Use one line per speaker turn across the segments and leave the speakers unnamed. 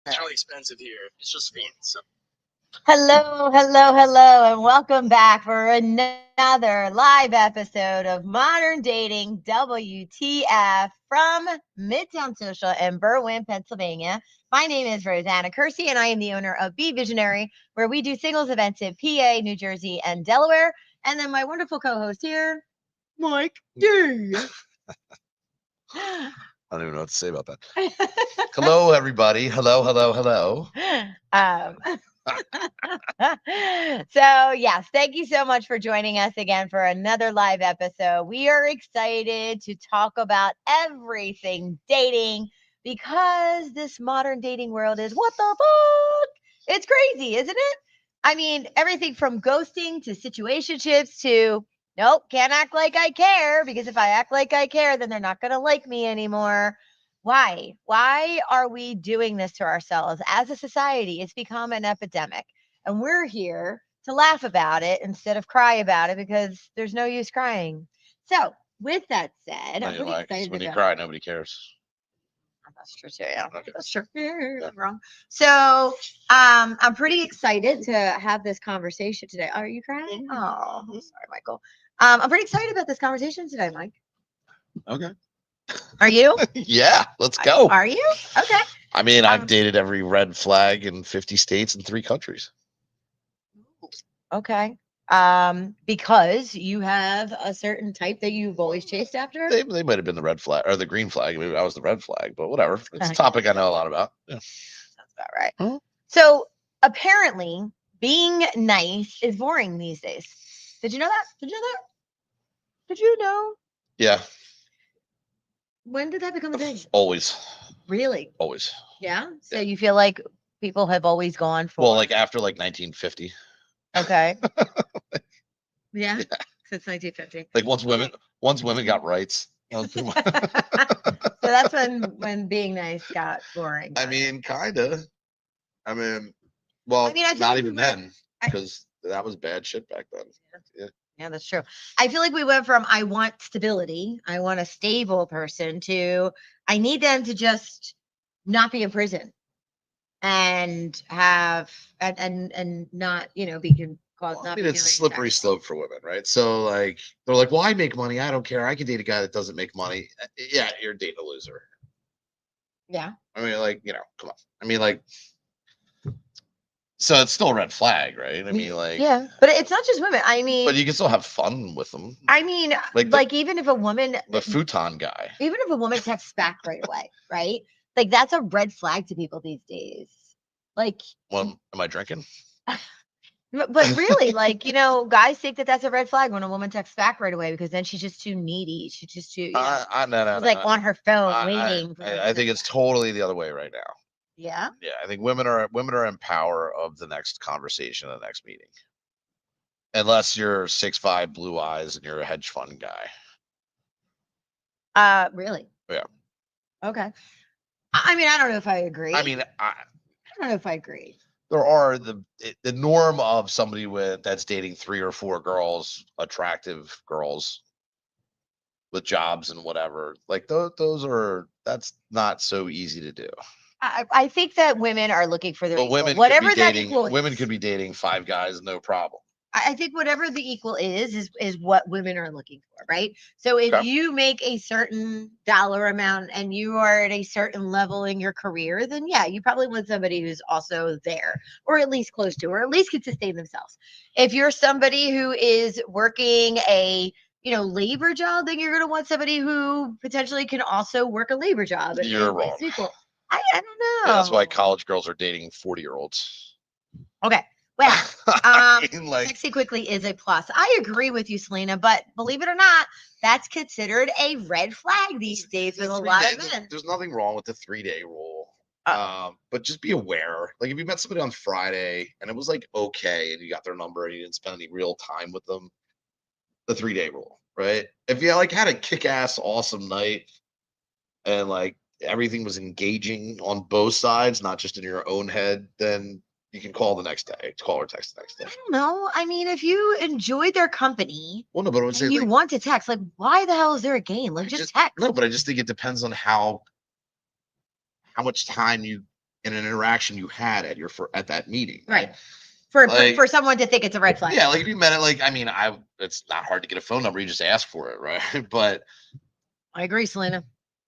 It's really expensive here. It's just me. So
Hello, hello, hello, and welcome back for another live episode of Modern Dating WTF from Midtown Social in Berwyn, Pennsylvania. My name is Rosanna Kersey, and I am the owner of Be Visionary, where we do singles events in PA, New Jersey, and Delaware. And then my wonderful co-host here, Mike D.
I don't even know what to say about that. Hello, everybody. Hello, hello, hello.
um, so, yes, thank you so much for joining us again for another live episode. We are excited to talk about everything dating because this modern dating world is what the fuck? It's crazy, isn't it? I mean, everything from ghosting to situationships to nope, can't act like I care because if I act like I care, then they're not going to like me anymore. Why? Why are we doing this to ourselves? As a society, it's become an epidemic. And we're here to laugh about it instead of cry about it because there's no use crying. So, with that said,
No,
I'm
you know
pretty
why? 'Cause
excited
when you
about
cry, nobody cares.
that's true too. Yeah,
Okay.
that's true. I'm wrong. So, I'm pretty excited to have this conversation today. Are you crying? Oh, I'm sorry, Michael. I'm pretty excited about this conversation today, Mike.
Okay.
Are you?
Yeah, let's go.
Are you? Okay.
I mean, I've
Um,
dated every red flag in 50 states and 3 countries.
Okay. Because you have a certain type that you've always chased after.
They might have been the red flag or the green flag. Maybe I was the red flag, but whatever. It's a topic I know a lot about. Yeah.
Sounds about right.
Huh?
So apparently, being nice is boring these days. Did you know that? Did you know that? Did you know?
Yeah,
When did that become a thing?
always.
Really?
Always.
Yeah. So
Yeah.
you feel like people have always gone for
Well, like after like 1950.
okay. Yeah.
Yeah.
Since 1950.
Like once women got rights. That was pretty
So that's when being nice got boring.
I
Got it.
mean, kind of. I mean,
I
well,
mean, I feel
not
like we
even
went.
then,
I,
because that was bad shit back then. Yeah.
yeah, that's true. I feel like we went from I want stability, I want a stable person to I need them to just not be in prison and have and not be cause
Well, I
not
mean,
be
it's a
doing
slippery
exactly
slope for women, right? So, like, they're like, "Well, I make money. I don't care. I can date a guy that doesn't make money." Yeah, you're dating a loser.
yeah.
I mean, like, come on. I mean, like, so it's still a red flag, right? I mean, like,
Yeah, but it's not just women. I mean,
but you can still have fun with them,
I mean,
like
like even if a woman
the futon guy.
even if a woman texts back right away, right? Like that's a red flag to people these days. Like
Well, am I drinking?
but really, like, guys think that that's a red flag when a woman texts back right away because then she's just too needy. She's just too,
No, no,
she's
no,
like
no.
on her phone
I,
waiting for them
I
to
I think
text
it's
back.
totally the other way right now.
Yeah.
Yeah, I think women are in power of the next conversation, the next meeting. Unless you're 6'5", blue eyes, and you're a hedge fund guy.
Really?
Yeah.
Okay. I mean, I don't know if I agree.
I mean,
I don't know if I agree.
there are the norm of somebody that's dating 3 or 4 girls, attractive girls with jobs and whatever. Like that's not so easy to do.
I think that women are looking for their
But
equal, whatever that equal
women
is.
could be dating 5 guys, no problem.
I think whatever the equal is what women are looking for, right? So if
Okay.
you make a certain dollar amount and you are at a certain level in your career, then yeah, you probably want somebody who's also there, or at least close to, or at least can sustain themselves. If you're somebody who is working a labor job, then you're going to want somebody who potentially can also work a labor job
You're
and
wrong.
it's equal. I don't
Yeah, that's why
know.
college girls are dating 40-year-olds.
Okay. Well,
I mean, like,
sexy quickly is a plus. I agree with you, Selena, but believe it or not, that's considered a red flag these days with a lot of men.
there's nothing wrong with the 3-day rule.
Uh,
But just be aware. Like, if you met somebody on Friday and it was like okay, and you got their number and you didn't spend any real time with them, the 3-day rule, right? If you like had a kick-ass awesome night and like everything was engaging on both sides, not just in your own head, then you can call the next day, call or text the next day.
I don't know. I mean, if you enjoy their company
Well, no, but I would say
and you
like
want to text, like, why the hell is there a game? Like, just text.
no, but I just think it depends on how much time you in an interaction you had at at that meeting.
Right. For
Like-
for someone to think it's a red flag.
Yeah, like if you met it, like I mean, it's not hard to get a phone number. You just ask for it, right? But
I agree, Selena.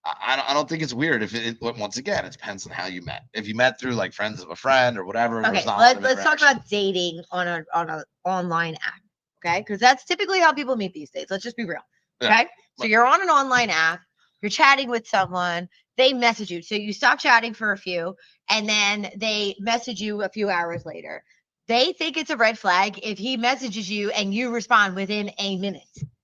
I don't think it's weird if once again it depends on how you met. If you met through like friends of a friend or whatever,
Okay,
there's not a lot of
let's talk
interaction.
about dating on a online app. Okay, because that's typically how people meet these days. Let's just be real.
Yeah.
Okay, so you're on an online app, you're chatting with someone, they message you. So you stop chatting for a few, and then they message you a few hours later. They think it's a red flag if he messages you and you respond within a minute.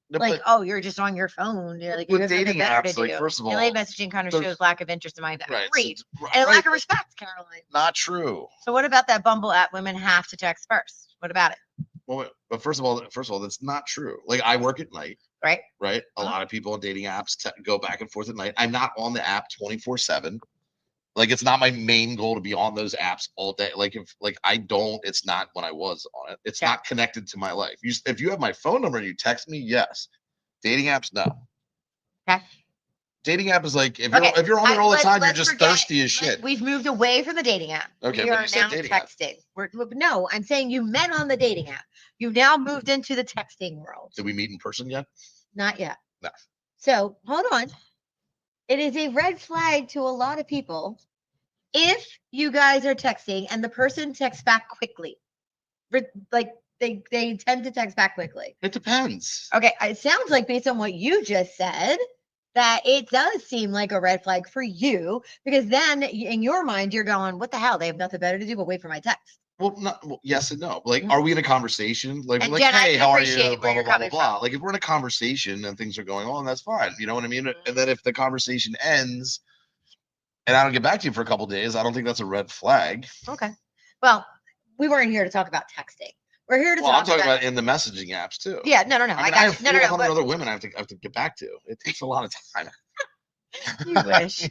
Like, oh, you're just on your phone. You're like, you
with
have nothing
dating
better to
apps, like
do.
first of all,
Delayed messaging kind of
there's-
shows lack of interest in my
right,
Agreed.
so-
And
right,
lack of respect, Caroline.
not true.
So what about that Bumble app? Women have to text first. What about it?
Well, but first of all, that's not true. Like I work at night,
Right?
right? A
Uh-huh.
lot of people on dating apps go back and forth at night. I'm not on the app 24/7. Like it's not my main goal to be on those apps all day. Like it's not when I was on it. It's
Okay.
not connected to my life. If you have my phone number and you text me, yes. Dating apps, no.
Okay.
Dating app is like if you're on
I-
there all the
let's-
time, you're
let's
just
forget-
thirsty as shit.
We've moved away from the dating app.
Okay,
We
but
are
you said
now
dating app.
texting. No, I'm saying you met on the dating app. You've now moved into the texting world.
Did we meet in person yet?
Not yet.
No.
So hold on. It is a red flag to a lot of people if you guys are texting and the person texts back quickly. Like they tend to text back quickly.
It depends.
Okay, it sounds like based on what you just said that it does seem like a red flag for you because then in your mind you're going, what the hell? They have nothing better to do but wait for my text.
Well, yes and no. Like,
Mhm.
are we in a conversation? Like,
And
we're like,
Jen, I
hey, how are you?
appreciate
Blah
where you're
blah blah blah
coming
blah.
from.
Like, if we're in a conversation and things are going on, that's fine. You know what I mean?
Mhm.
And then if the conversation ends and I don't get back to you for a couple days, I don't think that's a red flag.
Okay. Well, we weren't here to talk about texting. We're here to
Well, I'm
talk
talking about in the messaging apps too.
Yeah, no.
I mean, I
got
have
you. No.
400
But
other women I have to get back to. It takes a lot of time.
you wish.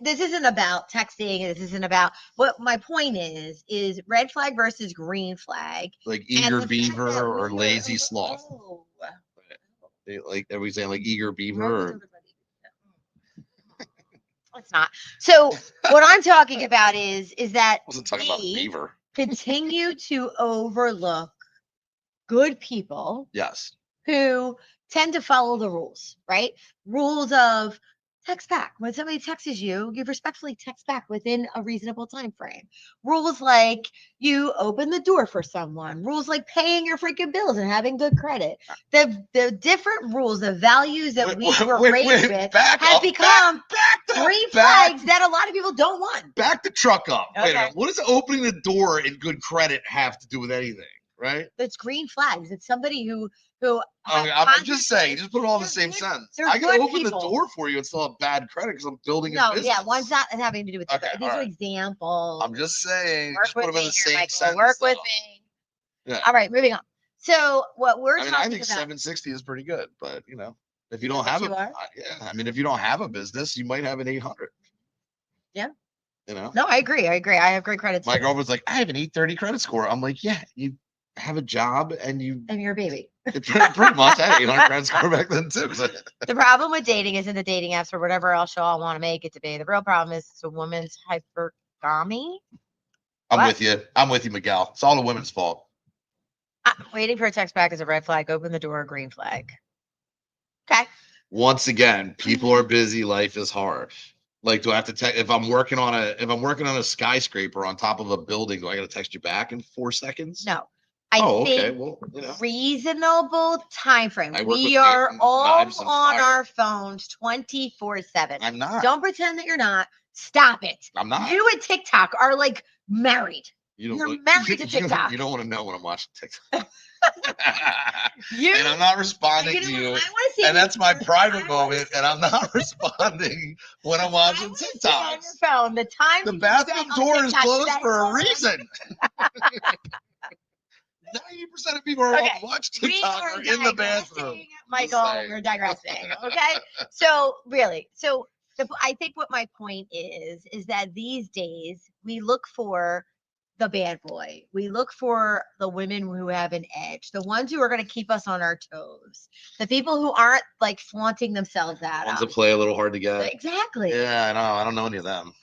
This isn't about texting. This isn't about what my point is red flag versus green flag.
Like
And
eager
the fact
beaver
that
or
we are-
lazy sloth.
Oh.
Like, are we saying like eager beaver or
It's not. So what I'm talking about is that
I wasn't talking about
we
beaver?
continue to overlook good people
Yes.
who tend to follow the rules, right? Rules of text back. When somebody texts you respectfully text back within a reasonable time frame. Rules like you open the door for someone. Rules like paying your freaking bills and having good credit. The different rules, the values that we were raised with have become green flags that a lot of people don't want.
Back the truck up. Wait a
Okay.
minute. What does opening the door in good credit have to do with anything? Right?
It's green flags. It's somebody who
I'm just saying, just put it all in the
They're
same
good-
sentence.
they're
I can
good
open
people.
the door for you and still have bad credit because I'm building a
No,
business.
yeah, one's not having to do with
Okay,
these are
all right.
examples.
I'm just saying,
Work
just put
with
them in
me
the
here,
same
Michael.
sentence.
Work with
though.
me.
Yeah.
All right, moving on. So what we're
I mean,
talking
I think
about.
760 is pretty good, but you know, if you
You
don't
think
have
you
a,
are?
yeah, I mean, if you don't have a business, you might have an 800.
Yeah.
You know,
No, I agree. I have great credit.
my
too.
girlfriend's like, I have an 830 credit score. I'm like, yeah, you have a job and you
And you're a baby.
pretty much I had 800 credit score back then too.
The problem with dating isn't the dating apps or whatever else you all want to make it to be. The real problem is it's a woman's hypergamy.
I'm
What?
with you. I'm with you, Miguel. It's all the women's fault.
Waiting for a text back is a red flag. Open the door, green flag. Okay.
Once again, people are busy. Life is hard. Like, do I have to text if I'm working on a skyscraper on top of a building? Do I got to text you back in 4 seconds?
No. I
Okay.
think
Well, you know,
reasonable time frame.
I work
We
with
are all
knives
on
and fire.
our phones 24/7.
I'm not.
Don't pretend that you're not. Stop it.
I'm not.
You and TikTok are like married.
You don't
You're
want-
married to
you don't-
TikTok.
You don't want to know when I'm watching TikTok.
You,
And I'm not responding
you know
to
what?
you.
I want to see.
And that's my private
I wanna
moment. And I'm not responding when I'm
I
watching
wanna see on your
TikToks.
phone the time
The
you
bathroom
spent on
door is
TikTok
closed
that
for a
long.
reason. 90% of people who
Okay,
watch
We
TikTok
are
are in the
digressing,
bathroom.
Michael.
saying.
We're digressing. Okay. So really, I think what my point is that these days we look for the bad boy. We look for the women who have an edge, the ones who are going to keep us on our toes, the people who aren't like flaunting themselves at
Ones
us.
that play a little hard to get.
Exactly.
Yeah, I know. I don't know any of them.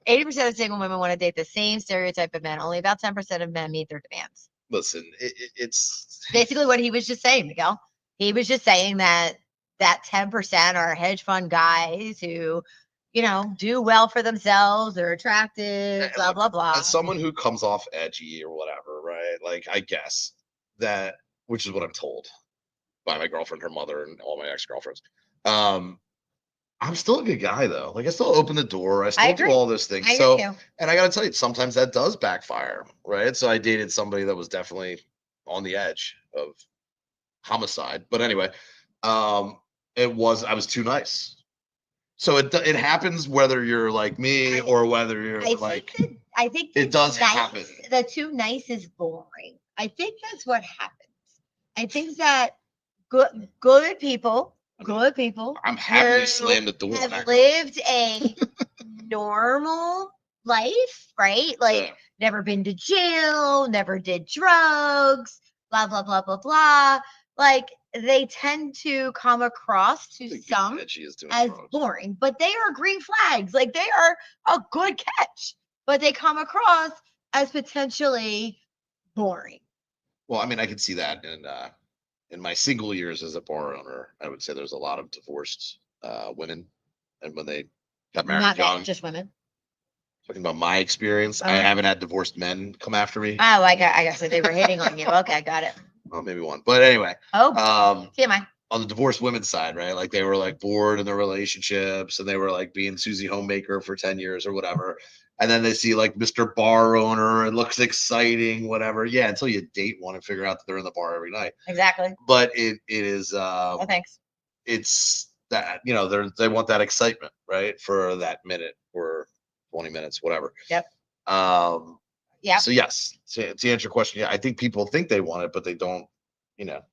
80% of single women want to date the same stereotype of men. Only about 10% of men meet their demands.
Listen, it's
Basically what he was just saying, Miguel. He was just saying that 10% are hedge fund guys who, do well for themselves, they're attractive, blah, blah, blah.
as someone who comes off edgy or whatever, right? Like, I guess that, which is what I'm told by my girlfriend, her mother, and all my ex-girlfriends. I'm still a good guy though. Like, I still open the door. I still do all those things.
I
So,
do too.
and I gotta tell you, sometimes that does backfire, right? So I dated somebody that was definitely on the edge of homicide. But anyway, I was too nice. So it happens whether you're like me or whether you're
I think
it does happen.
The too nice is boring. I think that's what happens. I think that good people.
I'm happy to slam the door.
Have lived a normal life, right? Like never been to jail, never did drugs, blah blah blah blah blah. Like they tend to come across to some as boring, but they are green flags. Like they are a good catch, but they come across as potentially boring.
Well, I mean, I can see that in my single years as a bar owner. I would say there's a lot of divorced women, and when they got married
Not
young,
just women.
talking about my experience, I haven't had divorced men come after me.
Oh, I guess they were hitting on you. Okay, got it.
Well, maybe one, but anyway.
TMI.
On the divorced women's side, right? Like they were like bored in their relationships, and they were like being Susie Homemaker for 10 years or whatever. And then they see like Mr. Bar Owner, it looks exciting, whatever. Yeah, until you date one and figure out that they're in the bar every night.
Exactly.
But it is
oh, thanks.
It's that, they want that excitement, right? For that minute or 20 minutes, whatever.
Yep.
Yeah. So yes, to answer your question, yeah, I think people think they want it, but they don't,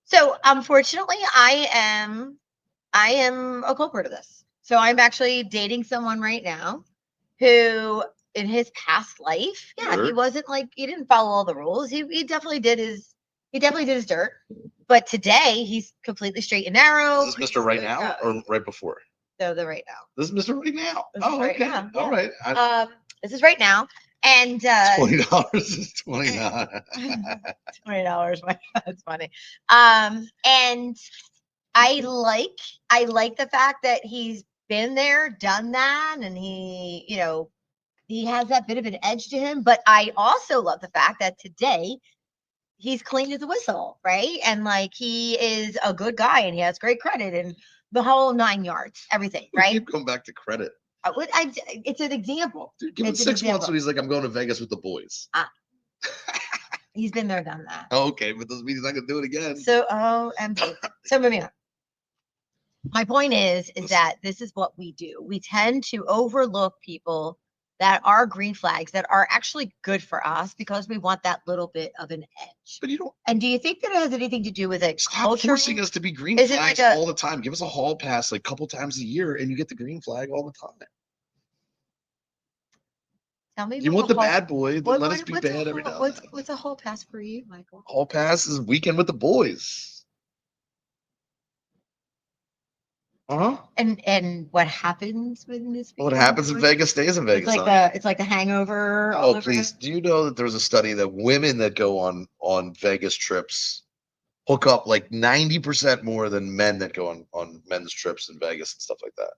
So unfortunately, I am a culprit of this. So I'm actually dating someone right now who in his past life, he wasn't like, he didn't follow all the rules. He definitely did his dirt. But today he's completely straight and narrow.
Is this Mr. Right Now or right before?
So the right now.
This is Mr. Right Now.
Okay.
Now, yeah. All right.
This is right now. And
$20 is $29.
$20. That's funny. And I like the fact that he's been there, done that, and he has that bit of an edge to him. But I also love the fact that today he's clean as a whistle, right? And like he is a good guy and he has great credit and the whole 9 yards, everything, right?
Keep going back to credit.
It's an example.
Dude, give him 6 months when he's like, I'm going to Vegas with the boys.
He's been there, done that.
Oh, okay, but doesn't mean he's not gonna do it again.
So, so moving on. My point is that this is what we do. We tend to overlook people that are green flags that are actually good for us because we want that little bit of an edge.
But you don't.
And do you think that it has anything to do with it?
Stop forcing us to be green flags all the time. Give us a hall pass like a couple times a year, and you get the green flag all the time.
Tell me.
You want the bad boy? Let us be bad every now and then.
What's a hall pass for you, Michael?
Hall pass is weekend with the boys.
And what happens when this?
What happens in Vegas stays in Vegas.
It's like the Hangover.
Oh, please! Do you know that there's a study that women that go on Vegas trips hook up like 90% more than men that go on men's trips in Vegas and stuff like that?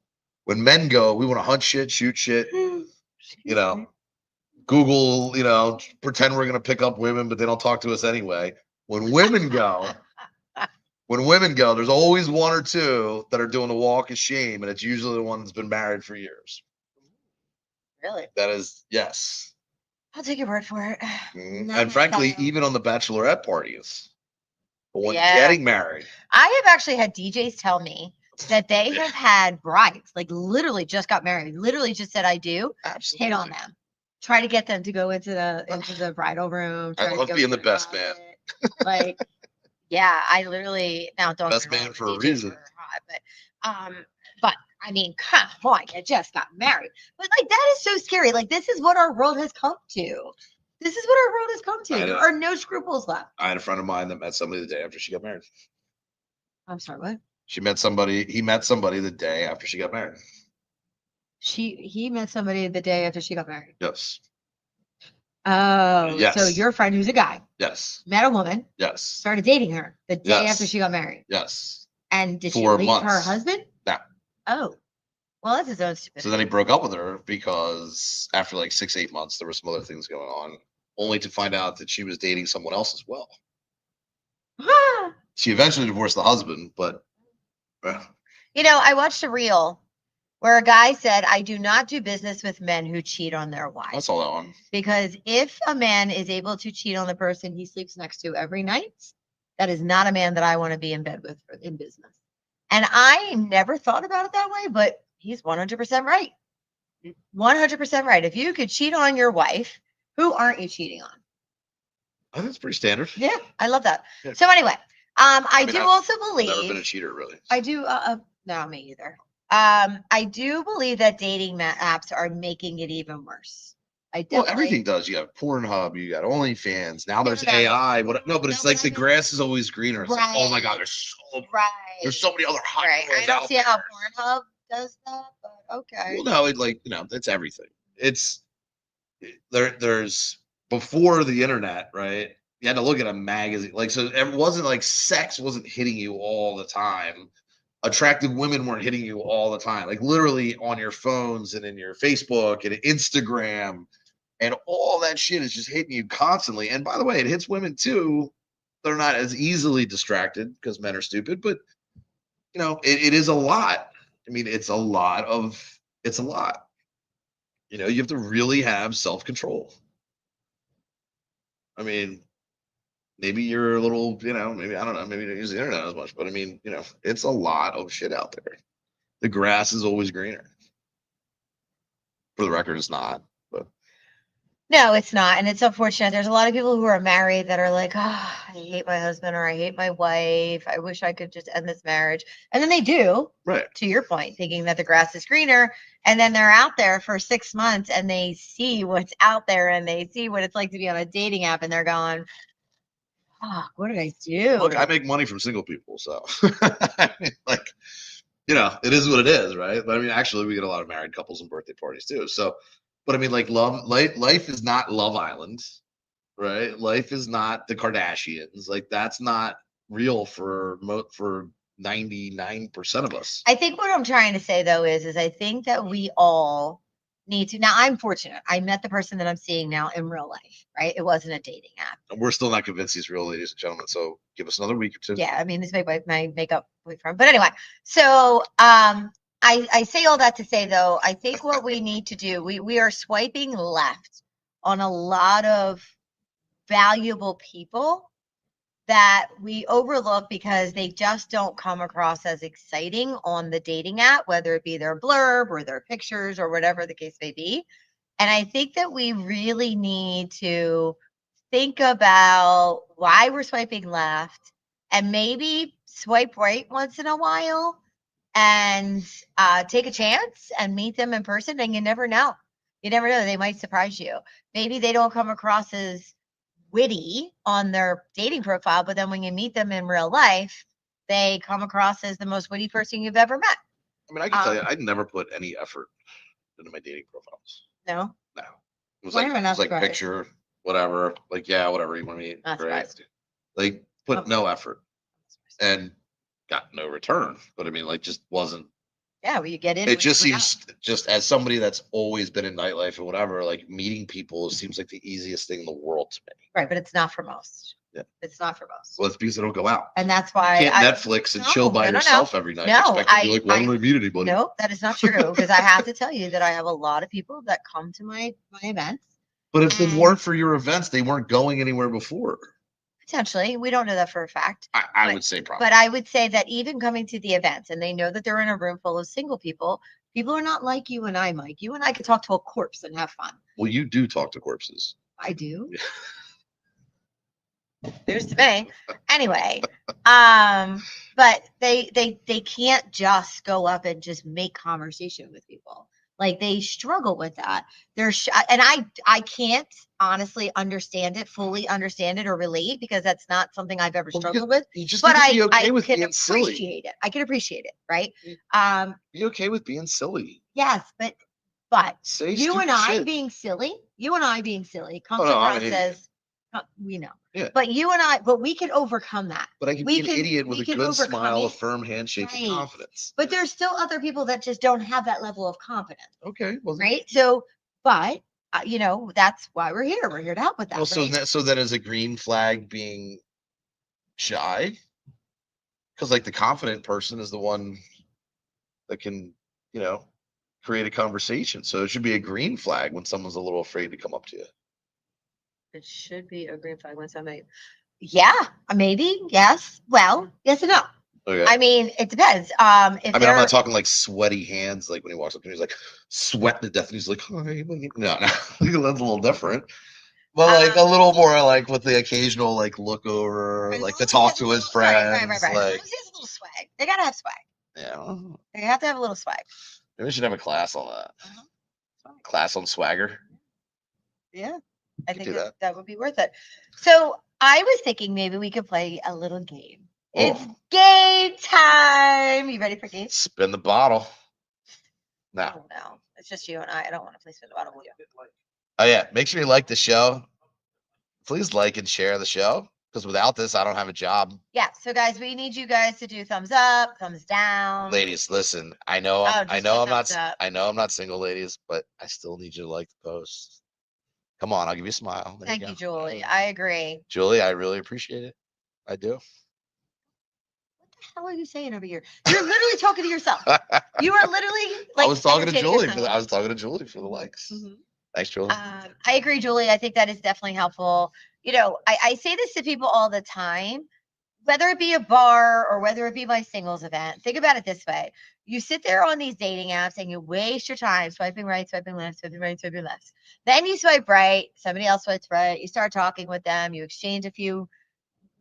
When men go, we want to hunt shit, shoot shit, Google, pretend we're gonna pick up women, but they don't talk to us anyway. When women go. There's always one or two that are doing the walk of shame, and it's usually the one that's been married for years.
Really?
That is, yes.
I'll take your word for it.
And frankly, even on the bachelorette parties, the one getting married.
I have actually had DJs tell me that they have had brides, like literally just got married, literally just said, I do.
Absolutely.
Hit on them. Try to get them to go into the bridal room.
I love being the best man.
Like, yeah, I literally now don't.
Best man for a reason.
But I mean, come on, you just got married. But like that is so scary. Like this is what our world has come to. This is what our world has come to. There are no scruples left.
I had a friend of mine that met somebody the day after she got married.
I'm sorry, what?
He met somebody the day after she got married.
He met somebody the day after she got married.
Yes.
Oh,
Yes.
so your friend who's a guy
Yes.
met a woman,
Yes.
started dating her the day
Yes.
after she got married.
Yes.
And did she
4
leave her
months.
husband?
No.
Oh. Well, that's his own stupidity.
So then he broke up with her because after like 6-8 months, there were some other things going on, only to find out that she was dating someone else as well. She eventually divorced the husband, but
you know, I watched a reel where a guy said, I do not do business with men who cheat on their
I
wives.
saw that one.
Because if a man is able to cheat on the person he sleeps next to every night, that is not a man that I want to be in bed with in business. And I never thought about it that way, but he's 100% right. 100% right. If you could cheat on your wife, who aren't you cheating on?
I think it's pretty standard.
Yeah, I love that.
Yeah.
So anyway, I
mean,
do
I've
also believe
Never been a cheater, really.
I do. No, me either. I do believe that dating apps are making it even worse.
Well, everything does. You have Pornhub, you got OnlyFans. Now there's
No.
AI. What? No, but it's
No,
like
but
the
I mean-
grass is always greener. It's like, oh my
Right.
God,
Right.
there's so many other hot
Right. I
girls
don't
out
see
there.
how Pornhub does that, but okay.
Well, no, it's everything. It's there's before the internet, right? You had to look at a magazine, like, so it wasn't like sex wasn't hitting you all the time. Attractive women weren't hitting you all the time, like literally on your phones and in your Facebook and Instagram, and all that shit is just hitting you constantly. And by the way, it hits women too. They're not as easily distracted because men are stupid, but it is a lot. I mean, it's a lot. You have to really have self-control. I mean, maybe you're a little, maybe, I don't know, maybe you don't use the internet as much, but I mean, it's a lot of shit out there. The grass is always greener. For the record, it's not, but
No, it's not. And it's unfortunate. There's a lot of people who are married that are like, I hate my husband or I hate my wife. I wish I could just end this marriage. And then they do,
right.
To your point, thinking that the grass is greener. And then they're out there for 6 months and they see what's out there and they see what it's like to be on a dating app and they're going, what did I do?
Look, I make money from single people, so I mean, like, it is what it is, right? But I mean, actually, we get a lot of married couples and birthday parties too. So, but I mean, like, life is not Love Island, right? Life is not the Kardashians. Like, that's not real for 99% of us.
I think what I'm trying to say though is I think that we all need to. Now, I'm fortunate. I met the person that I'm seeing now in real life, right? It wasn't a dating app.
And we're still not convinced he's real, ladies and gentlemen. So give us another week or two.
Yeah, I mean, this is my makeup boyfriend. But anyway, so I say all that to say though, I think what we need to do, we are swiping left on a lot of valuable people that we overlook because they just don't come across as exciting on the dating app, whether it be their blurb or their pictures or whatever the case may be. And I think that we really need to think about why we're swiping left and maybe swipe right once in a while and take a chance and meet them in person. And you never know. You never know. They might surprise you. Maybe they don't come across as witty on their dating profile, but then when you meet them in real life, they come across as the most witty person you've ever met.
I mean, I can tell you, I never put any effort into my dating profiles.
No.
It was like picture, whatever. Like, yeah, whatever you want to meet. Great. Like, put no effort and got no return. But I mean, like, just wasn't.
Yeah, well, you get in.
It just seems, just as somebody that's always been in nightlife or whatever, like, meeting people seems like the easiest thing in the world to me.
Right, but it's not for most.
Yeah,
it's not for most.
Well, it's because they don't go out,
and that's why
you can't Netflix and chill by yourself every night.
No,
why don't I meet anybody?
No, that is not true. Because I have to tell you that I have a lot of people that come to my events.
But if they weren't for your events, they weren't going anywhere before.
Potentially, we don't know that for a fact.
I would say probably.
But I would say that even coming to the events and they know that they're in a room full of single people, people are not like you and I, Mike. You and I could talk to a corpse and have fun.
Well, you do talk to corpses.
I do. News to me. Anyway, but they can't just go up and just make conversation with people. Like they struggle with that. And I can't honestly fully understand it or relate because that's not something I've ever struggled with.
You just
But
need to be okay
I
with
can
being silly.
appreciate it. I can appreciate it, right?
Be okay with being silly.
Yes, but
Say
you and
stupid
I
shit.
being silly comes
no, I'm an
across
idiot.
as we know.
Yeah.
But we can overcome that.
But I can
We
be an idiot with
we
a
can
good
overcome
smile, a
it.
firm handshake, and
Right.
confidence.
But there's still other people that just don't have that level of confidence,
Okay. Well,
right? So, but that's why we're here. We're here to help with that.
well, so
right?
so then is a green flag being shy? Because like the confident person is the one that can, you know, create a conversation. So it should be a green flag when someone's a little afraid to come up to you.
It should be a green flag when somebody. Yeah, maybe. Yes. Well, yes and no.
Okay.
I mean, it depends. If
I mean, I'm
they're
not talking like sweaty hands, like when he walks up to me, he's like sweating to death, and he's like, "Hi." No, that's a little different. But like a little more like with the occasional like look over,
as
like
long
to
as he
talk
has a
to his
little- right,
friends.
As long
Like,
as he has a little swag, they gotta have swag.
yeah,
They have to have a little swag.
maybe we should have a class on that.
Swag.
Class on swagger.
Yeah, I
Could
think
do that.
that would be worth it. So I was thinking maybe we could play a little game. It's
Oh,
game time. You ready for games?
spin the bottle. No.
Oh, no, it's just you and I don't want to play spin the bottle with you.
Oh yeah, make sure you like the show. Please like and share the show because without this, I don't have a job.
Yeah. So guys, we need you guys to do thumbs up, thumbs down.
Ladies, listen. I know I'm
just put
not
thumbs up.
I know I'm not single, ladies, but I still need you to like the post. Come on, I'll give you a smile. There
Thank
you
you,
go.
Julie. I agree.
Julie, I really appreciate it. I do.
What the hell are you saying over here? You're literally talking to yourself. You are literally
I
like
was talking to
entertaining
Julie
yourself.
I was talking to Julie for the likes.
Mhm.
Thanks, Julie.
I agree, Julie. I think that is definitely helpful. I say this to people all the time, whether it be a bar or whether it be my singles event. Think about it this way. You sit there on these dating apps and you waste your time swiping right, swiping left, swiping right, swiping left. Then you swipe right, somebody else swipes right, you start talking with them, you exchange a few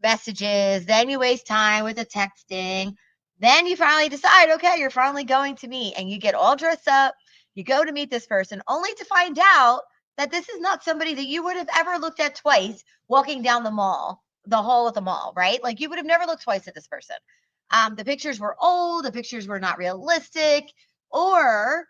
messages, then you waste time with the texting. Then you finally decide, okay, you're finally going to meet, and you get all dressed up. You go to meet this person, only to find out that this is not somebody that you would have ever looked at twice walking down the hall at the mall, right? Like you would have never looked twice at this person. The pictures were old, the pictures were not realistic, or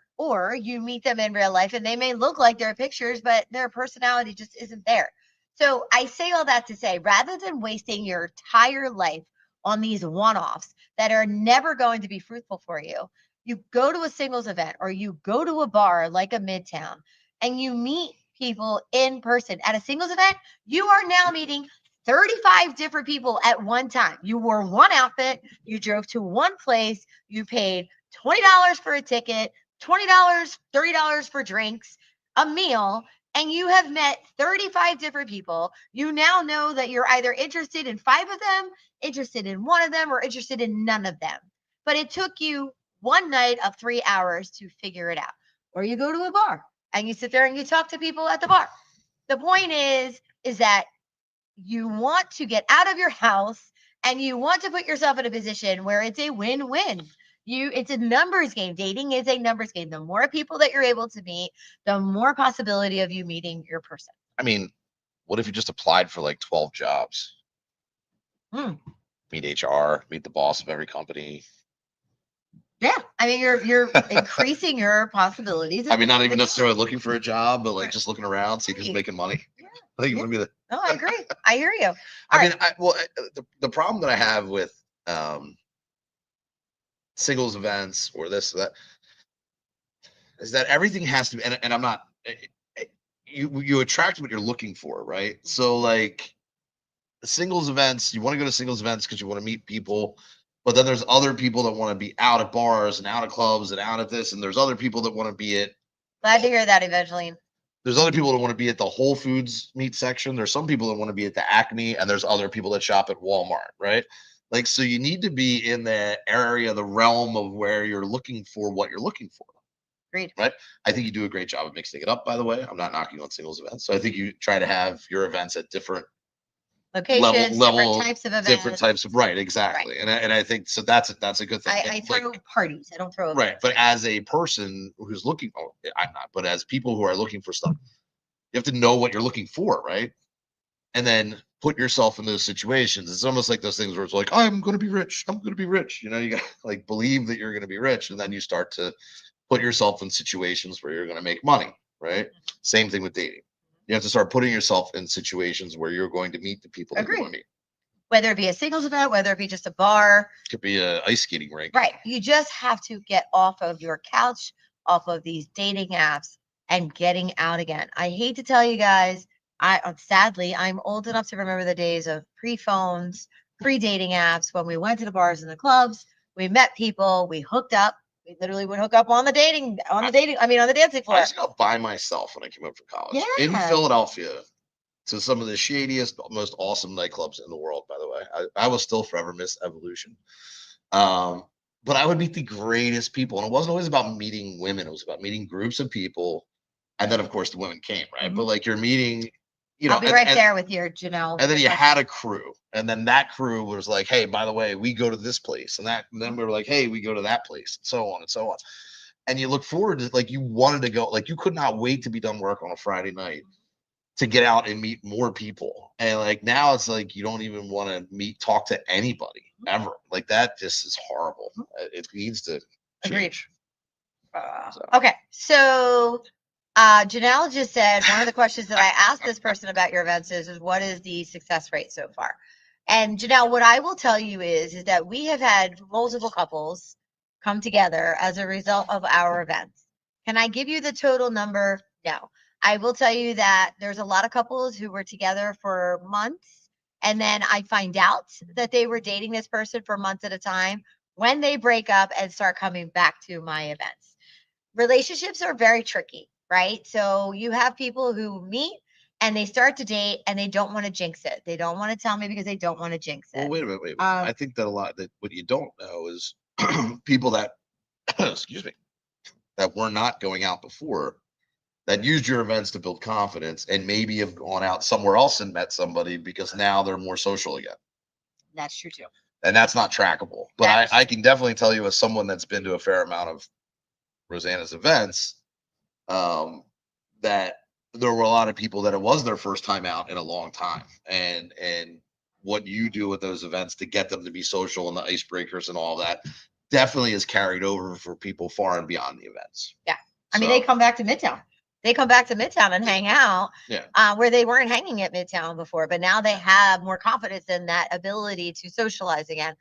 you meet them in real life and they may look like their pictures, but their personality just isn't there. So I say all that to say, rather than wasting your entire life on these one-offs that are never going to be fruitful for you, you go to a singles event or you go to a bar like a Midtown and you meet people in person. At a singles event, you are now meeting 35 different people at one time. You wore one outfit, you drove to one place, you paid $20 for a ticket, $20, $30 for drinks, a meal, and you have met 35 different people. You now know that you're either interested in 5 of them, interested in 1 of them, or interested in none of them. But it took you one night of 3 hours to figure it out. Or you go to a bar and you sit there and you talk to people at the bar. The point is that you want to get out of your house and you want to put yourself in a position where it's a win-win. It's a numbers game. Dating is a numbers game. The more people that you're able to meet, the more possibility of you meeting your person.
I mean, what if you just applied for like 12 jobs?
Hmm.
Meet HR, meet the boss of every company.
Yeah, I mean, you're increasing your possibilities.
I mean, not even necessarily looking for a job, but like just looking around, see who's making money.
Yeah.
I think it would be the.
No, I agree. I hear you.
I mean, the problem that I have with singles events or this or that is that everything has to be, and I'm not. You attract what you're looking for, right? So like singles events, you want to go to singles events because you want to meet people, but then there's other people that want to be out at bars and out at clubs and out at this, and there's other people that want to be at.
Glad to hear that, Evangeline.
There's other people that want to be at the Whole Foods meat section. There's some people that want to be at the Acme, and there's other people that shop at Walmart, right? Like, so you need to be in the area, the realm of where you're looking for what you're looking for.
Agreed.
Right? I think you do a great job of mixing it up, by the way. I'm not knocking on singles events. So I think you try to have your events at different
locations, different types of events.
different types of right, exactly.
Right.
And I think so that's a good thing.
I throw parties. I don't throw
Right,
events.
but as a person who's looking, oh, I'm not, but as people who are looking for stuff, you have to know what you're looking for, right? And then put yourself in those situations. It's almost like those things where it's like, I'm going to be rich. I'm going to be rich. You know, you got to like believe that you're going to be rich, and then you start to put yourself in situations where you're going to make money, right? Same thing with dating. You have to start putting yourself in situations where you're going to meet the people that you want to meet.
Whether it be a singles event, whether it be just a bar.
Could be a ice skating rink.
Right. You just have to get off of your couch, off of these dating apps, and getting out again. I hate to tell you guys, sadly, I'm old enough to remember the days of pre-phones, pre-dating apps, when we went to the bars and the clubs, we met people, we hooked up. We literally would hook up on the dancing floor.
I just got by myself when I came up from college in Philadelphia to some of the shadiest, most awesome nightclubs in the world, by the way. I will still forever miss Evolution. But I would meet the greatest people. And it wasn't always about meeting women. It was about meeting groups of people. And then, of course, the women came, right? Mm-hmm. But like you're meeting, you know.
I'll be there with you, Janelle.
And then you had a crew. And then that crew was like, hey, by the way, we go to this place. And then we were like, hey, we go to that place. And so on and so on. And you look forward to, like, you wanted to go. Like, you could not wait to be done work on a Friday night to get out and meet more people. And like now it's like you don't even want to talk to anybody ever. Like that just is horrible. It needs to change.
Okay. So Janelle just said one of the questions that I asked this person about your events is what is the success rate so far? And Janelle, what I will tell you is that we have had multiple couples come together as a result of our events. Can I give you the total number? No. I will tell you that there's a lot of couples who were together for months, and then I find out that they were dating this person for months at a time when they break up and start coming back to my events. Relationships are very tricky, right? So you have people who meet and they start to date and they don't want to jinx it. They don't want to tell me because they don't want to jinx it.
Well, wait a minute. I think that what you don't know is people that, excuse me, that were not going out before, that used your events to build confidence and maybe have gone out somewhere else and met somebody because now they're more social again.
That's true too.
And that's not trackable. But I can definitely tell you, as someone that's been to a fair amount of Rosanna's events, that there were a lot of people that it was their first time out in a long time. And what you do with those events to get them to be social and the icebreakers and all that definitely is carried over for people far and beyond the events.
Yeah. I mean, they come back to Midtown. They come back to Midtown and hang out where they weren't hanging at Midtown before, but now they have more confidence in that ability to socialize again.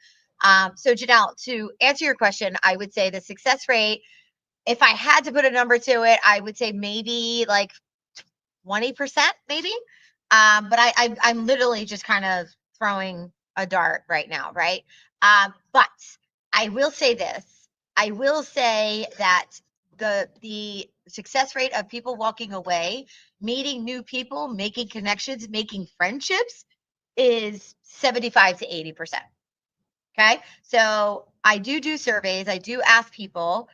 So Janelle, to answer your question, I would say the success rate, if I had to put a number to it, I would say maybe like 20%, maybe. But I'm literally just kind of throwing a dart right now, right? But I will say this. I will say that the success rate of people walking away, meeting new people, making connections, making friendships is 75 to 80%. Okay. So I do surveys. I do ask people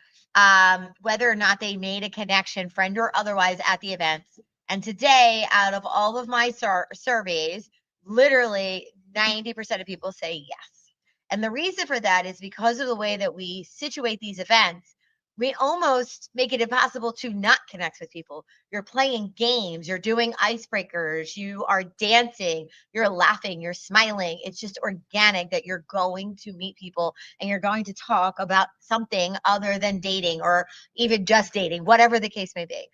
whether or not they made a connection, friend or otherwise, at the events. And today, out of all of my surveys, literally 90% of people say yes. And the reason for that is because of the way that we situate these events. We almost make it impossible to not connect with people. You're playing games, you're doing icebreakers, you are dancing, you're laughing, you're smiling. It's just organic that you're going to meet people and you're going to talk about something other than dating or even just dating, whatever the case may be.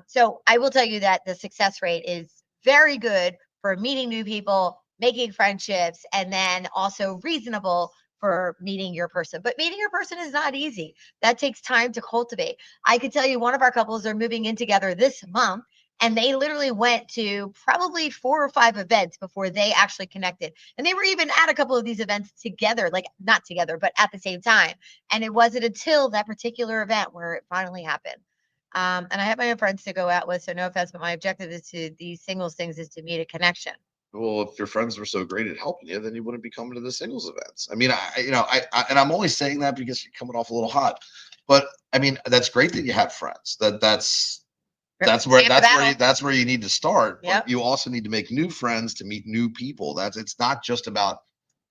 So I will tell you that the success rate is very good for meeting new people, making friendships, and then also reasonable for meeting your person. But meeting your person is not easy. That takes time to cultivate. I could tell you one of our couples are moving in together this month, and they literally went to probably 4 or 5 events before they actually connected. And they were even at a couple of these events together, like not together, but at the same time. And it wasn't until that particular event where it finally happened. And I have my own friends to go out with, so no offense, but my objective is to these singles things is to meet a connection.
Well, if your friends were so great at helping you, then you wouldn't be coming to the singles events. I mean, and I'm only saying that because you're coming off a little hot, but I mean, that's great that you have friends. That's That's where
battle.
that's where you need to start.
Yep.
But you also need to make new friends to meet new people. It's not just about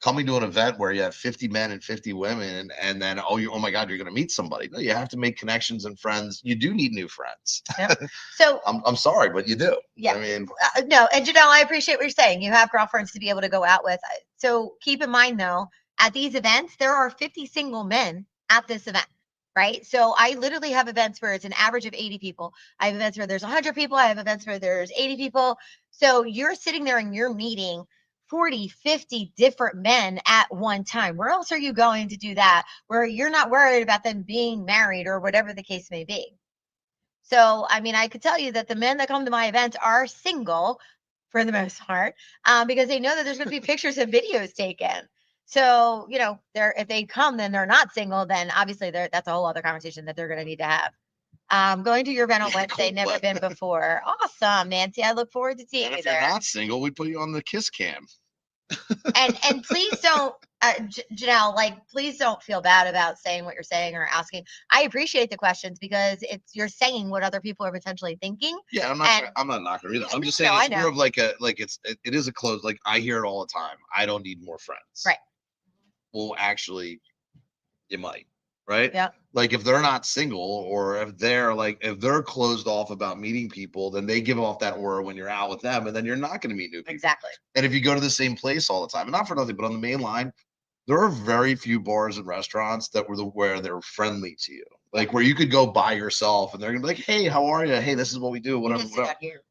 coming to an event where you have 50 men and 50 women and then oh my God, you're gonna meet somebody. No, you have to make connections and friends. You do need new friends.
Yep. So
I'm sorry, but you do.
yeah.
I mean,
no, and Janelle, I appreciate what you're saying. You have girlfriends to be able to go out with. So keep in mind though, at these events, there are 50 single men at this event. Right. So I literally have events where it's an average of 80 people. I have events where there's 100 people. I have events where there's 80 people. So you're sitting there and you're meeting 40, 50 different men at one time. Where else are you going to do that? Where you're not worried about them being married or whatever the case may be. So, I mean, I could tell you that the men that come to my events are single for the most part because they know that there's going to be pictures and videos taken. So, you know, if they come, then they're not single. Then obviously, that's a whole other conversation that they're going to need to have. Going to your event on Wednesday, never been before. Awesome, Nancy. I look forward to seeing you there.
If you're not single, we put you on the kiss cam.
And please don't, Janelle, like, please don't feel bad about saying what you're saying or asking. I appreciate the questions because you're saying what other people are potentially thinking.
Yeah, I'm not knocking either. I'm just saying
No,
it's more of like it is a close. Like I hear it all the time. I don't need more friends.
Right.
Well, actually, you might. Right.
Yeah.
Like if they're not single or if they're closed off about meeting people, then they give off that aura when you're out with them, and then you're not going to meet new people.
Exactly.
And if you go to the same place all the time, and not for nothing, but on the main line, there are very few bars and restaurants that where they're friendly to you. Like where you could go by yourself and they're gonna be like, hey, how are you? Hey, this is what we do, whatever.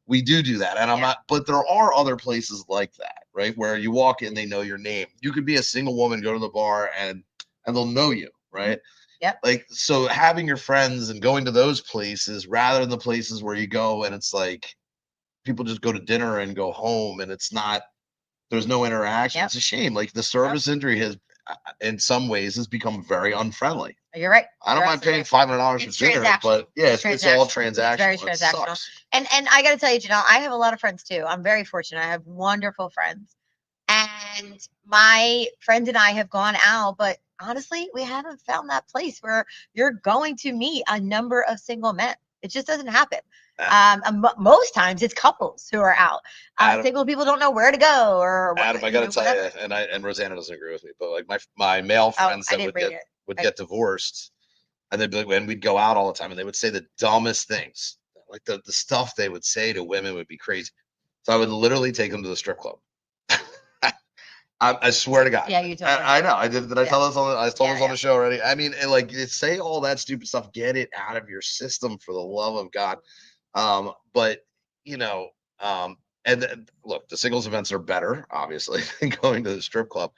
We do that. And I'm not, but there are other places like that, right? Where you walk in, they know your name. You could be a single woman, go to the bar and they'll know you, right?
Yep.
Like, so having your friends and going to those places rather than the places where you go and it's like people just go to dinner and go home and there's no interaction. Yep. It's a shame. Like the service industry has, in some ways, has become very unfriendly.
You're right.
I don't mind paying $500 for dinner, but yeah, it's all transactional.
It's very transactional. And I got to tell you, Janelle, I have a lot of friends too. I'm very fortunate. I have wonderful friends. And my friend and I have gone out, but honestly, we haven't found that place where you're going to meet a number of single men. It just doesn't happen. Most times it's couples who are out. Single people don't know where to go or
Adam, I gotta tell you, and Rosanna doesn't agree with me, but like my male friends that would get divorced, and they'd be like, when we'd go out all the time, and they would say the dumbest things, like the stuff they would say to women would be crazy. So I would literally take them to the strip club. I swear to God.
Yeah, you told me.
I know. I did. Did I tell this on? I told this on the show already. I mean, like, say all that stupid stuff. Get it out of your system for the love of God. But you know, and then, look, the singles events are better, obviously, than going to the strip club.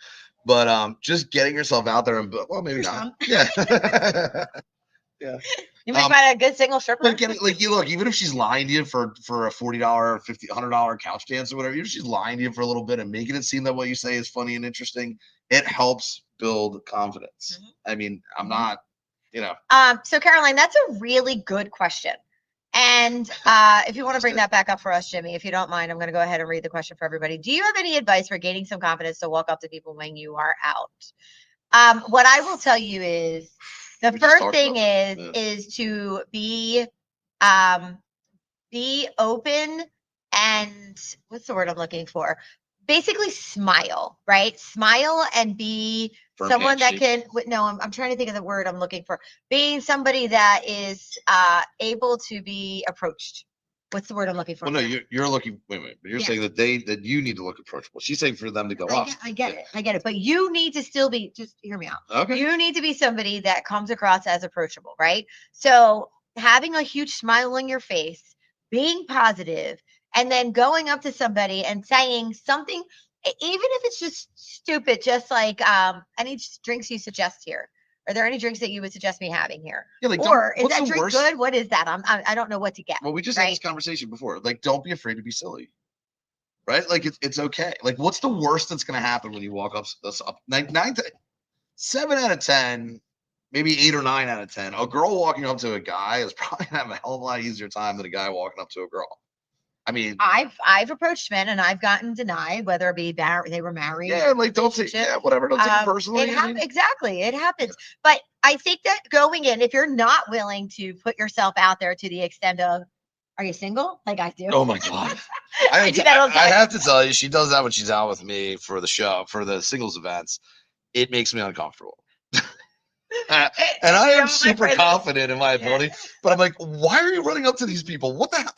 But just getting yourself out there and maybe not. Yeah. Yeah.
You might find a good single stripper.
But even if she's lying to you for a $40, $50, $100 couch dance or whatever, even if she's lying to you for a little bit and making it seem that what you say is funny and interesting, it helps build confidence. Mm-hmm. I mean, I'm not,
So Caroline, that's a really good question. And if you want to bring that back up for us, Jimmy, if you don't mind, I'm going to go ahead and read the question for everybody. Do you have any advice for gaining some confidence to walk up to people when you are out? What I will tell you is, the first thing is to be open and what's the word I'm looking for? Basically smile, right? Smile and be someone that can, no, I'm trying to think of the word I'm looking for. Being somebody that is able to be approached. What's the word I'm looking for?
Well, no, you're looking, wait, but you're saying that you need to look approachable. She's saying for them to go up.
I get it. But you need to still be, just hear me out.
Okay.
You need to be somebody that comes across as approachable, right? So having a huge smile on your face, being positive, and then going up to somebody and saying something, even if it's just stupid, just like, any drinks you suggest here? Are there any drinks that you would suggest me having here? Yeah, like, or is that drink good? What is that? I don't know what to get.
Well, we just had this conversation before. Like, don't be afraid to be silly, right? Like, it's okay. Like, what's the worst that's going to happen when you walk up? 7 out of 10, maybe 8 or 9 out of 10. A girl walking up to a guy is probably going to have a hell of a lot easier time than a guy walking up to a girl. I mean,
I've approached men and I've gotten denied, whether it be they were married.
Yeah, like don't take whatever. Don't take it personally.
Exactly, it happens. But I think that going in, if you're not willing to put yourself out there to the extent of, Are you single? Like I do.
Oh my God.
I do that all the
I
time.
have to tell you, she does that when she's out with me for the show, for the singles events. It makes me uncomfortable. And I am super confident in my ability, but I'm like, why are you running up to these people? What the hell?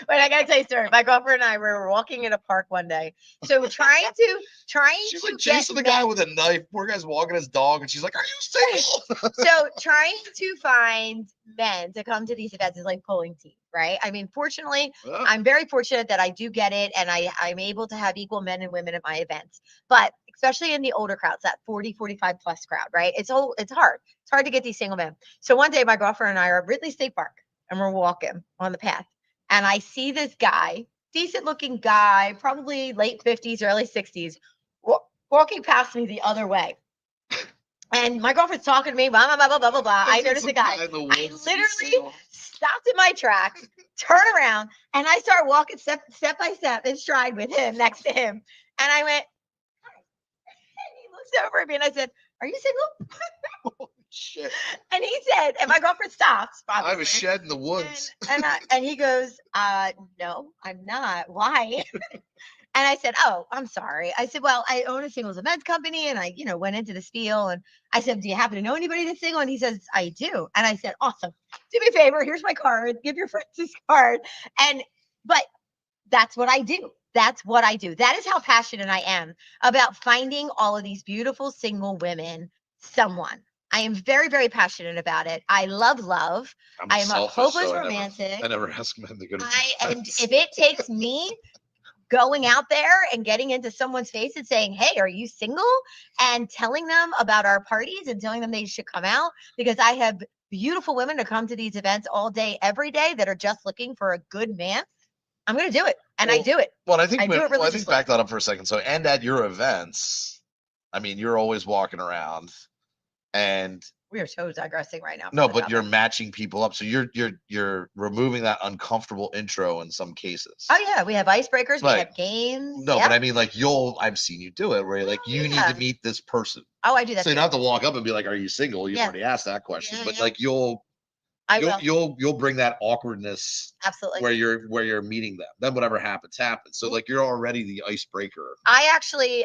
Wait, I gotta tell you a story. My girlfriend and I were walking in a park one day. So trying
She's
to
like chasing the guy with a knife. Poor guy's walking his dog, and she's like, "Are you single?"
So trying to find men to come to these events is like pulling teeth, right? I mean, fortunately,
Yeah.
I'm very fortunate that I do get it, and I'm able to have equal men and women at my events. But especially in the older crowds, that 40, 45 plus crowd, right? It's hard. It's hard to get these single men. So one day, my girlfriend and I are at Ridley State Park, and we're walking on the path, and I see this guy, decent looking guy, probably late 50s, early 60s, walking past me the other way. And my girlfriend's talking to me, blah, blah, blah, blah, blah, blah, blah. I noticed the guy. I literally stopped in my tracks, turn around, and I start walking step by step in stride with him next to him. And I went, hi. And he looks over at me and I said, are you single?
Holy shit.
And he said, and my girlfriend stops.
I have a shed in the woods.
And he goes, no, I'm not. Why? And I said, oh, I'm sorry. I said, well, I own a singles events company. And I, went into the spiel. And I said, do you happen to know anybody that's single? And he says, I do. And I said, awesome. Do me a favor. Here's my card. Give your friends this card. But that's what I do. That's what I do. That is how passionate I am about finding all of these beautiful single women someone. I am very, very passionate about it. I love love. I'm a hopeless romantic.
I never ask men to go to
and if it takes me going out there and getting into someone's face and saying, hey, are you single? And telling them about our parties and telling them they should come out, because I have beautiful women to come to these events all day, every day, that are just looking for a good man. I'm going to do it. And I do it.
Well, I think back that up for a second. So, and at your events, I mean, you're always walking around, and
we are so digressing right now.
No, but you're matching people up. So you're removing that uncomfortable intro in some cases.
Oh yeah, we have icebreakers, we have games.
No, but I mean, like, I've seen you do it where you're like, you need to meet this person.
Oh, I do that.
So you don't have to walk up and be like, are you single? You've already asked that question. But like you'll bring that awkwardness,
absolutely,
where you're meeting them. Then whatever happens. So like you're already the icebreaker.
I actually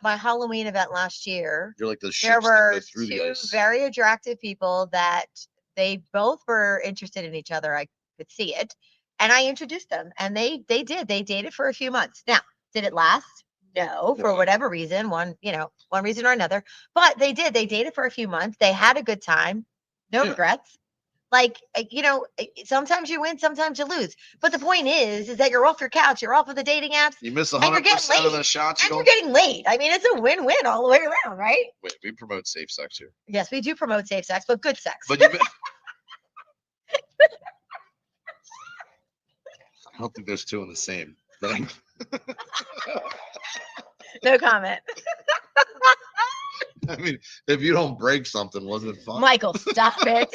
my Halloween event last year,
you're like the
there were two very attractive people that they both were interested in each other. I could see it, and I introduced them, and they dated for a few months. Now, did it last? No, for whatever reason, one reason or another. But they dated for a few months. They had a good time, no regrets. Like, sometimes you win, sometimes you lose. But the point is that you're off your couch, you're off of the dating apps.
You miss 100% of the shots.
And you're getting laid. I mean, it's a win-win all the way around, right?
Wait, we promote safe sex here.
Yes, we do promote safe sex, but good sex.
But I don't think there's two in the same thing.
No comment.
I mean, if you don't break something, wasn't it fun?
Michael, stop it.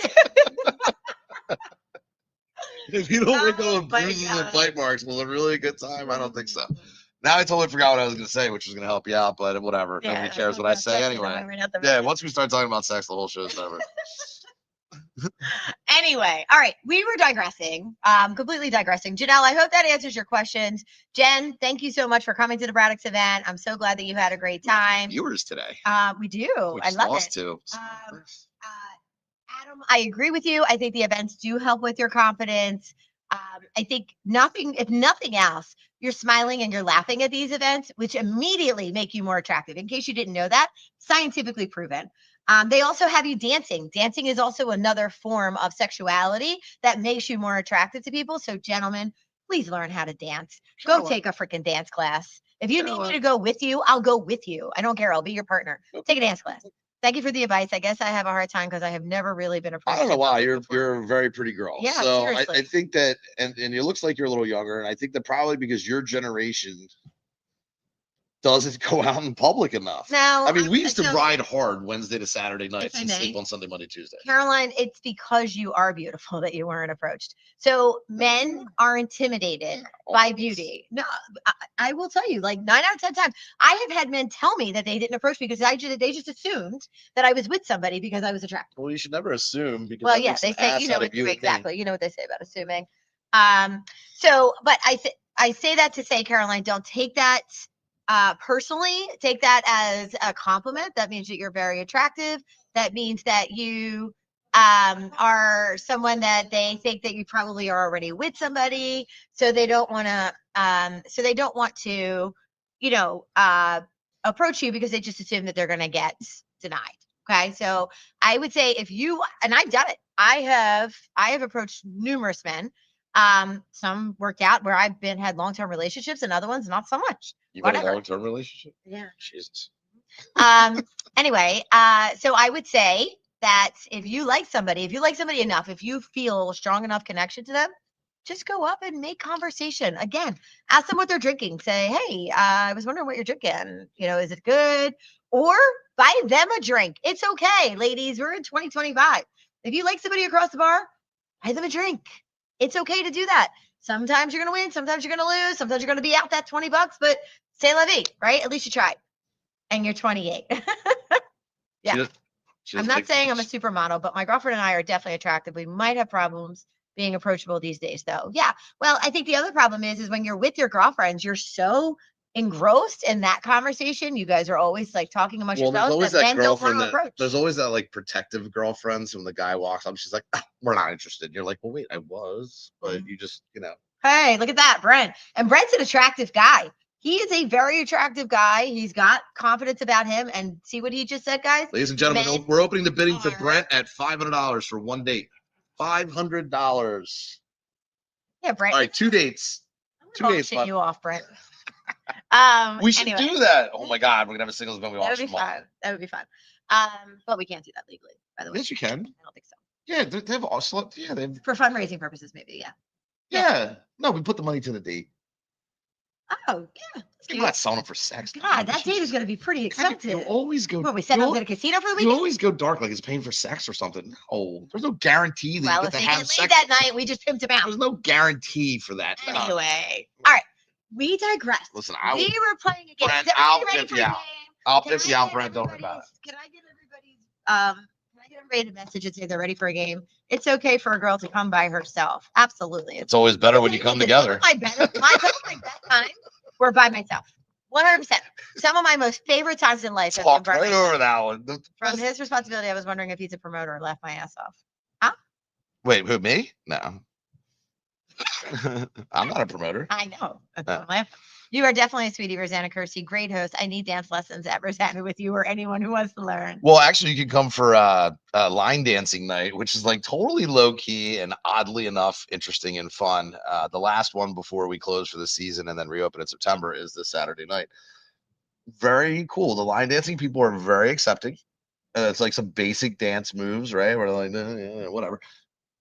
If you don't wake up with bruises and bite marks, was it really a good time? I don't think so. Now I totally forgot what I was going to say, which was going to help you out, but whatever. Nobody cares what I say anyway. Once we start talking about sex, the whole show's over.
Anyway, all right, we were digressing, completely digressing. Janelle, I hope that answers your questions. Jen, thank you so much for coming to the Braddock's event. I'm so glad that you had a great time.
Viewers today.
We do. I love it.
Too.
Adam, I agree with you. I think the events do help with your confidence. I think if nothing else, you're smiling and you're laughing at these events, which immediately make you more attractive. In case you didn't know that, scientifically proven. They also have you dancing. Dancing is also another form of sexuality that makes you more attractive to people. So, gentlemen, please learn how to dance. Go take a freaking dance class. If you need me to go with you, I'll go with you. I don't care. I'll be your partner. Take a dance class. Thank you for the advice. I guess I have a hard time because I have never really been approached.
I don't know why. You're a very pretty girl.
Yeah,
so
seriously.
I think that, and it looks like you're a little younger, and I think that probably because your generation doesn't go out in public enough.
Now,
I mean, we used to ride hard Wednesday to Saturday nights and sleep on Sunday, Monday, Tuesday.
Caroline, it's because you are beautiful that you weren't approached. So men are intimidated by beauty. No, I will tell you, like 9 out of 10 times, I have had men tell me that they didn't approach me because they just assumed that I was with somebody because I was attractive.
Well, you should never assume because
they say, exactly. You know what they say about assuming. But I say that to say, Caroline, don't take that personally. Take that as a compliment. That means that you're very attractive. That means that you are someone that they think that you probably are already with somebody, so they don't want to, approach you because they just assume that they're going to get denied. Okay, so I would say if you, and I've done it, I have approached numerous men. Some worked out where I've had long-term relationships, and other ones not so much.
You've had a
Whatever.
long-term relationship?
Yeah.
Jesus.
Anyway, so I would say that if you like somebody enough, if you feel a strong enough connection to them, just go up and make conversation. Again, ask them what they're drinking. Say, hey, I was wondering what you're drinking. Is it good? Or buy them a drink. It's okay, ladies. We're in 2025. If you like somebody across the bar, buy them a drink. It's okay to do that. Sometimes you're going to win. Sometimes you're going to lose. Sometimes you're going to be out that $20, but c'est la vie, right? At least you tried. And you're 28. Yeah. I'm not saying I'm a supermodel, but my girlfriend and I are definitely attractive. We might have problems being approachable these days, though. Yeah. Well, I think the other problem is when you're with your girlfriends, you're so engrossed in that conversation. You guys are always like talking amongst
Well, there's
yourselves
always
that
that
men don't want
girlfriend
to
that
approach.
there's always that like protective girlfriend. So when the guy walks up, she's like, "We're not interested." And you're like, "Well, wait, I was," but you just,
Hey, look at that, Brent. And Brent's an attractive guy. He is a very attractive guy. He's got confidence about him. And see what he just said, guys?
Ladies and gentlemen, we're opening the bidding for Brent at $500 for one date. $500.
Yeah, Brent.
All right, 2 dates.
I'm gonna shit you off, Brent.
We should do that. Oh my God, we're gonna have a singles event.
That would be fun. That would be fun. But we can't do that legally, by the way.
Yes, you can.
I don't think so.
Yeah, they have also. Yeah, they have.
For fundraising purposes, maybe. Yeah.
Yeah. No, we put the money to the date.
Oh, yeah.
We're not selling them for sex.
God, that date is going to be pretty expensive.
You always go.
What, we send them to the casino for the weekend?
You always go dark like it's paying for sex or something. No, there's no guarantee that you get to have sex.
That night, we just pimped him out.
There's no guarantee for that.
Anyway. All right. We digress.
Listen,
we were playing a game.
Brent, I'll pimp you out. I'll pimp you out, Brent. Don't worry about it.
Can I get everybody a message and say they're ready for a game? It's okay for a girl to come by herself. Absolutely.
It's always better when you come together.
My best times were by myself. 100%. Some of my most favorite times in life.
Talk right over that one.
From his responsibility, I was wondering if he's a promoter or laughed my ass off. Huh?
Wait, who, me? No. I'm not a promoter.
I know. That's You are definitely a sweetie, Rosanna Kersey. Great host. I need dance lessons at Rosanna with you or anyone who wants to learn.
Well, actually, you can come for line dancing night, which is like totally low key and oddly enough interesting and fun. The last one before we close for the season and then reopen in September is this Saturday night. Very cool. The line dancing people are very accepting. It's like some basic dance moves, right? We're like, yeah, whatever.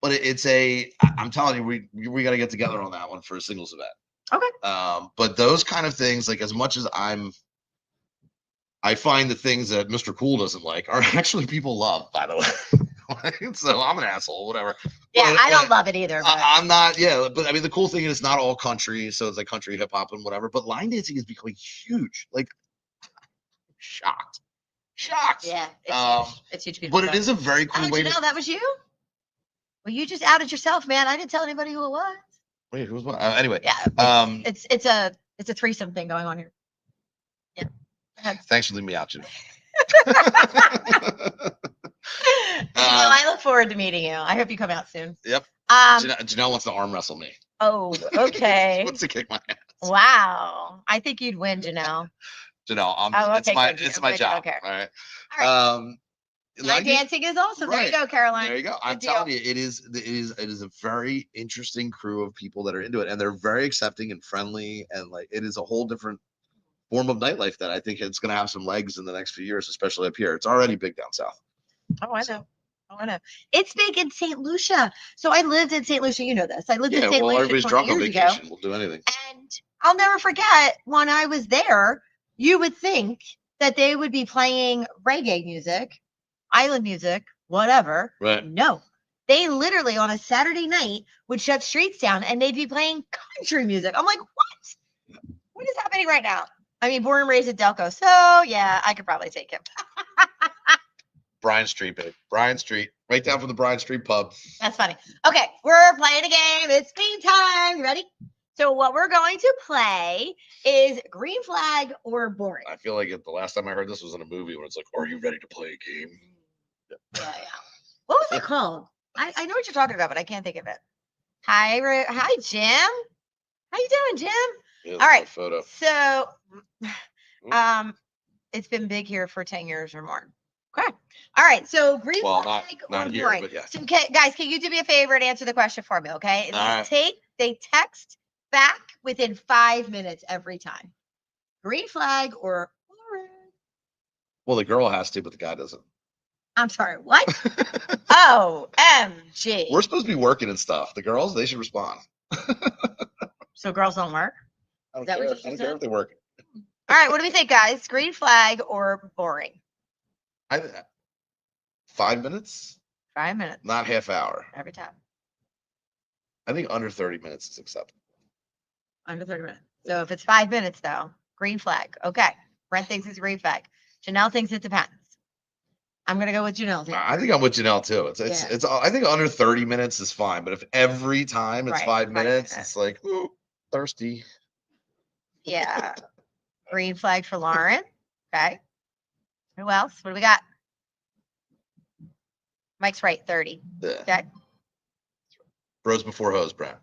But I'm telling you, we got to get together on that one for a singles event.
Okay.
But those kind of things, like as much as I find the things that Mr. Cool doesn't like are actually people love, by the way. So I'm an asshole, whatever.
Yeah, I don't love it either. But.
I'm not, yeah. But I mean, the cool thing is it's not all country, so it's like country hip hop and whatever. But line dancing is becoming huge. Like, shocked.
Yeah, it's huge.
But it is a very cool way.
That was you? Well, you just outed yourself, man. I didn't tell anybody who it was.
Wait, who's what? Anyway,
yeah. It's a threesome thing going on here. Yeah.
Thanks for leaving me out, Janelle.
I look forward to meeting you. I hope you come out soon.
Yep. Janelle wants to arm wrestle me.
Oh, okay.
She wants to kick my ass.
Wow. I think you'd win, Janelle.
It's my job.
Okay.
All right.
Line dancing is awesome. Right. There you go, Caroline.
There you go. I'm telling you, it is a very interesting crew of people that are into it, and they're very accepting and friendly, and like it is a whole different form of nightlife that I think it's going to have some legs in the next few years, especially up here. It's already big down south.
Oh, I know. It's big in St. Lucia. So I lived in St. Lucia. You know this. I lived in St. Lucia.
Everybody's drunk on vacation. We'll do anything.
And I'll never forget when I was there. You would think that they would be playing reggae music, island music, whatever.
Right.
No, they literally on a Saturday night would shut streets down and they'd be playing country music. I'm like, what? What is happening right now? I mean, born and raised in Delco, so yeah, I could probably take him.
Bryan Street, babe. Bryan Street. Right down from the Bryan Street pub.
That's funny. Okay, we're playing a game. It's game time. You ready? So what we're going to play is green flag or boring.
I feel like the last time I heard this was in a movie when it's like, are you ready to play a game?
Yeah. What was it called? I know what you're talking about, but I can't think of it. Hi, Jim. How you doing, Jim?
Yeah,
All right.
Photo.
So, it's been big here for 10 years or more. Okay. All right. So green flag or
not here,
boring.
but yeah.
So, guys, can you do me a favor and answer the question for me? Okay.
All right.
They text back within 5 minutes every time. Green flag or boring?
Well, the girl has to, but the guy doesn't.
I'm sorry. What? OMG.
We're supposed to be working and stuff. The girls, they should respond.
So girls don't work?
I don't
Is that
care.
what you
I don't
said?
care if they work.
All right. What do we think, guys? Green flag or boring?
5 minutes,
5 minutes
not half hour.
every time.
I think under 30 minutes is acceptable.
Under 30 minutes. So if it's 5 minutes, though, green flag. Okay. Brent thinks it's green flag. Janelle thinks it depends. I'm gonna go with Janelle's answer.
I think I'm with Janelle too. It's. I think under 30 minutes is fine, but if every time it's
Right,
5 minutes,
5 minutes.
it's like, ooh, thirsty.
Yeah. Green flag for Lauren. Okay. Who else? What do we got? Mike's right, 30.
Yeah.
Okay.
Bros before hoes, Brent.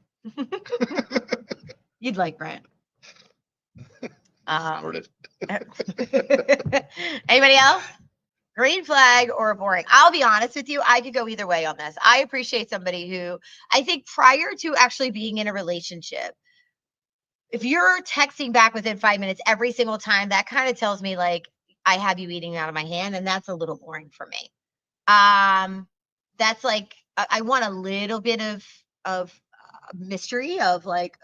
You'd like Brent.
Snorted.
Anybody else? Green flag or boring? I'll be honest with you. I could go either way on this. I appreciate somebody who I think prior to actually being in a relationship, if you're texting back within 5 minutes every single time, that kind of tells me like I have you eating out of my hand, and that's a little boring for me. That's like I want a little bit of mystery of like,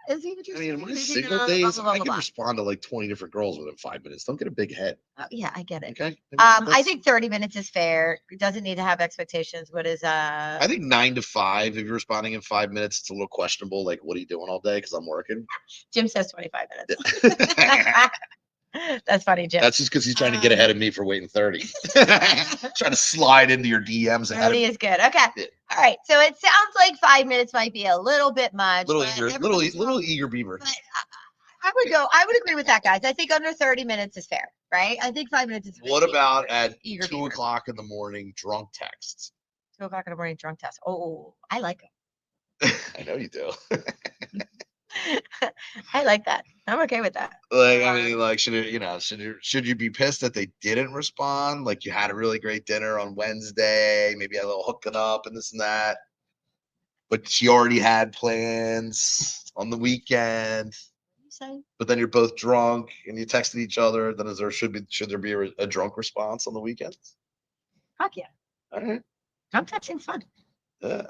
is he interested?
I mean, in my
Is he
single
gonna-
days,
blah, blah,
I
blah,
can
blah.
respond to like 20 different girls within 5 minutes. Don't get a big head.
Yeah, I get it.
Okay.
I think 30 minutes is fair. It doesn't need to have expectations. What is
I think 9 to 5. If you're responding in 5 minutes, it's a little questionable. Like, what are you doing all day? Because I'm working.
Jim says 25 minutes. That's funny, Jim.
That's just because he's trying to get ahead of me for waiting 30. Trying to slide into your DMs ahead of
30
me.
is good. Okay.
Yeah.
All right. So it sounds like 5 minutes might be a little bit much.
Little
but
eager,
every
little,
once in a
little
while-
eager beaver.
but I would agree with that, guys. I think under 30 minutes is fair, right? I think 5 minutes is
What
fair.
about at
Eager
2
beaver.
o'clock in the morning drunk texts?
2 o'clock in the morning drunk test. Oh, I like them.
I know you do.
I like that. I'm okay with that.
Like, I mean, like, should you be pissed that they didn't respond? Like, you had a really great dinner on Wednesday, maybe a little hooking up and this and that, but she already had plans on the weekend.
You say?
But then you're both drunk and you texted each other. Then should there be a drunk response on the weekends?
Fuck yeah.
All right.
Drunk texting's fun.
Yeah.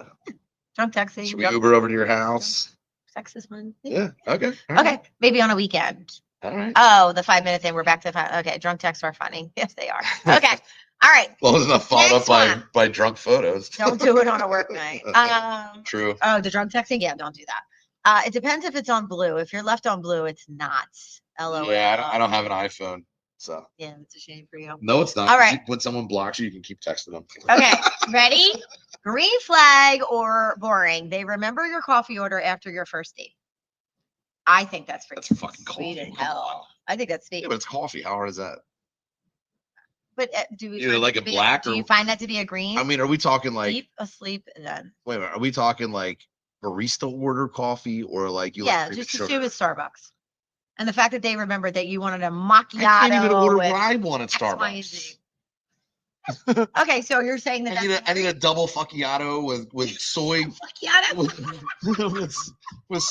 Drunk texting.
Should we
drunk
Uber over to your house?
sex is fun.
Yeah. Okay. All right.
Okay. Maybe on a weekend.
All right.
Oh, the 5 minute thing. We're back to 5. Okay. Drunk texts are funny. Yes, they are. Okay. All right.
Well, it's not followed
Next
up
one.
by drunk photos.
Don't do it on a work night.
True.
Oh, the drunk texting? Yeah, don't do that. It depends if it's on blue. If you're left on blue, it's not. LOL.
Yeah, I don't have an iPhone, so.
Yeah, it's a shame for you.
No, it's not.
All right.
When someone blocks you, you can keep texting them.
Okay. Ready? Green flag or boring? They remember your coffee order after your first date. I think that's
That's
freaking
fucking
sweet
coffee.
as
Come on.
hell. I think that's sweet.
Yeah, but it's coffee. How hard is that?
But do we
Either
find
like
that
a
to be
black
do
or-
you find that to be a green?
I mean, are we talking like?
deep asleep then.
Wait a minute. Are we talking like barista order coffee or like you?
Yeah,
like
just
sugar?
assume it's Starbucks. And the fact that they remembered that you wanted a
I
macchiato.
can't even order
with
what I want at
X, Y, and
Starbucks.
Z. Okay, so you're saying that
I need a double macchiato with soy
macchiato.
with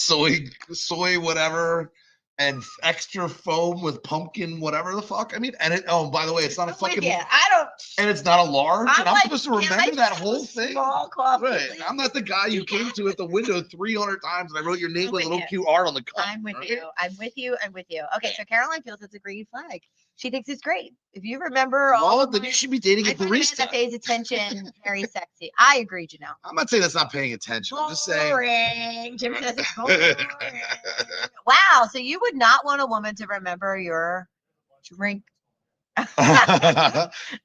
soy whatever and extra foam with pumpkin whatever the fuck. I mean, and it. Oh, by the way, it's not a
I'm with
fucking.
you. I don't.
And it's not a large.
I'm
And I'm
like,
supposed to
can I
remember that
just have
whole
a
thing.
Small coffee.
Right.
please?
I'm not the guy you came to at the window 300 times and I wrote your name
I'm
with a
with
little
you.
cute art on the cup.
I'm with
right?
you. I'm with you. I'm with you. Okay, so Caroline feels it's a green flag. She thinks it's great. If you remember all
Well,
of
then
my-
you should be dating a
I find a man
barista.
that pays attention, very sexy. I agree, Janelle.
I'm not saying that's not paying attention. I'm just saying.
Boring. Jim says it's boring. Wow. So you would not want a woman to remember your drink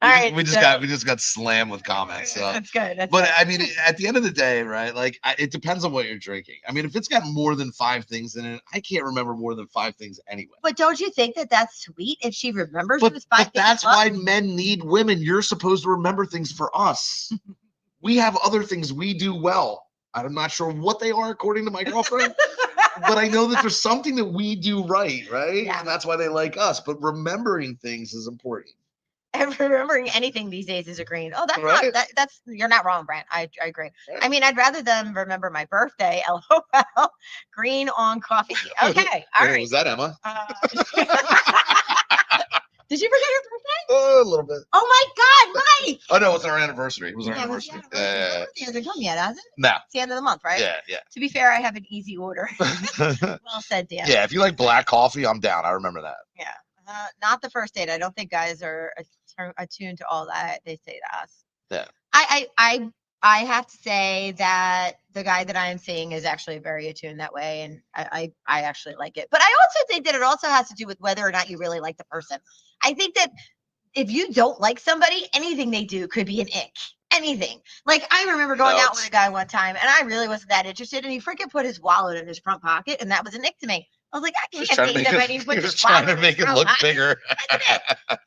right,
we just got slammed with comments. So.
That's good. That's
But
good.
I mean, at the end of the day, right? Like, it depends on what you're drinking. I mean, if it's got more than 5 things in it, I can't remember more than 5 things anyway.
But don't you think that that's sweet if she remembers
But,
those 5 things?
that's why men need women. You're supposed to remember things for us. We have other things we do well. I'm not sure what they are according to my girlfriend, but I know that there's something that we do right?
Yeah.
And that's why they like us. But remembering things is important.
And remembering anything these days is a green. Oh, that's
Right.
not that's you're not wrong, Brent. I agree.
Right.
I mean, I'd rather them remember my birthday. LOL. Green on coffee. Okay. All right.
Was that Emma?
Did you forget her birthday?
Oh, a little bit.
Oh my God, Mike!
Oh no, it's our anniversary. It was our
Yeah,
anniversary.
Her birthday hasn't come yet, has it?
No.
It's the end of the month, right?
Yeah.
To be fair, I have an easy order. Well said, Dan.
Yeah, if you like black coffee, I'm down. I remember that.
Yeah. Not the first date. I don't think guys are attuned to all that they say to us.
Yeah.
I have to say that the guy that I am seeing is actually very attuned that way, and I actually like it. But I also think that it also has to do with whether or not you really like the person. I think that if you don't like somebody, anything they do could be an ick. Anything. Like, I remember going out with a guy one time, and I really wasn't that interested, and he freaking put his wallet in his front pocket, and that was an ick to me. I was like, I can't date him, and he put his
trying
wallet
to make it look bigger.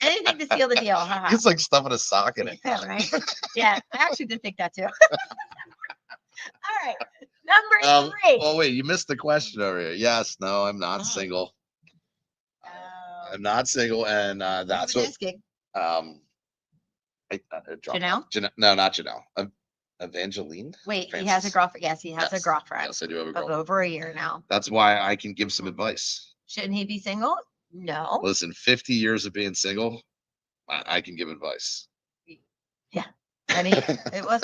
Anything to seal the deal. Haha.
It's like stuffing a sock in it.
Yeah, right? Yeah, I actually did think that too. All right. Number 3.
Oh, wait, you missed the question over here. Yes, no, I'm not single. I'm not single, and that's what.
Janelle?
No, not Janelle. Evangeline?
Wait,
Francis?
he has a girlfriend. Yes, he has a girlfriend.
Yes, I do have a
Of
girlfriend.
over a year now.
That's why I can give some advice.
Shouldn't he be single? No.
Listen, 50 years of being single, I can give advice.
Yeah. I mean, it was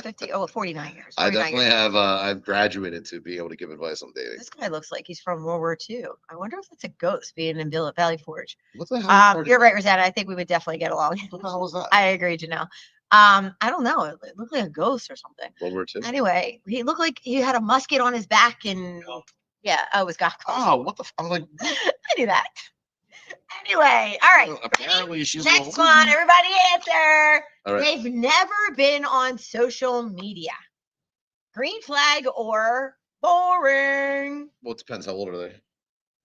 49 years. 49
I definitely
years.
have. I've graduated to be able to give advice on dating.
This guy looks like he's from World War II. I wonder if it's a ghost being in Valley Forge.
What the hell?
You're right, Rosanna. I think we would definitely get along.
What the hell was that?
I agree, Janelle. I don't know. It looked like a ghost or something.
World War II.
Anyway, he looked like he had a musket on his back, and yeah, it was Goth.
Oh, what the? I'm like,
I knew that. Anyway, all right.
apparently she's
Next one, everybody answer.
All right.
They've never been on social media. Green flag or boring?
Well, it depends. How old are they?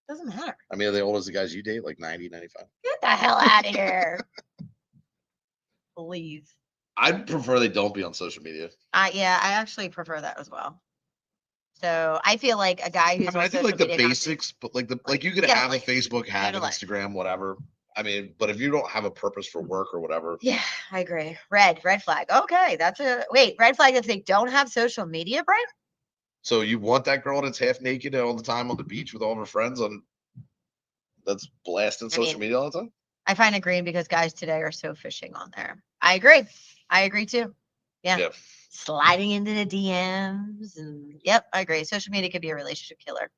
Doesn't matter.
I mean, are they old as the guys you date, like 90, 95?
Get the hell out of here. Please.
I'd prefer they don't be on social media.
Yeah, I actually prefer that as well. So I feel like a guy who's
I think like the basics, but like you could have a Facebook, have an Instagram, whatever. I mean, but if you don't have a purpose for work or whatever.
Yeah, I agree. Red flag. Okay, that's red flag if they don't have social media, Brent?
So you want that girl that's half naked all the time on the beach with all of her friends that's blasting social media all the time?
I find it green because guys today are so fishing on there. I agree too. Yeah.
Yep.
Sliding into the DMs and yep, I agree. Social media could be a relationship killer.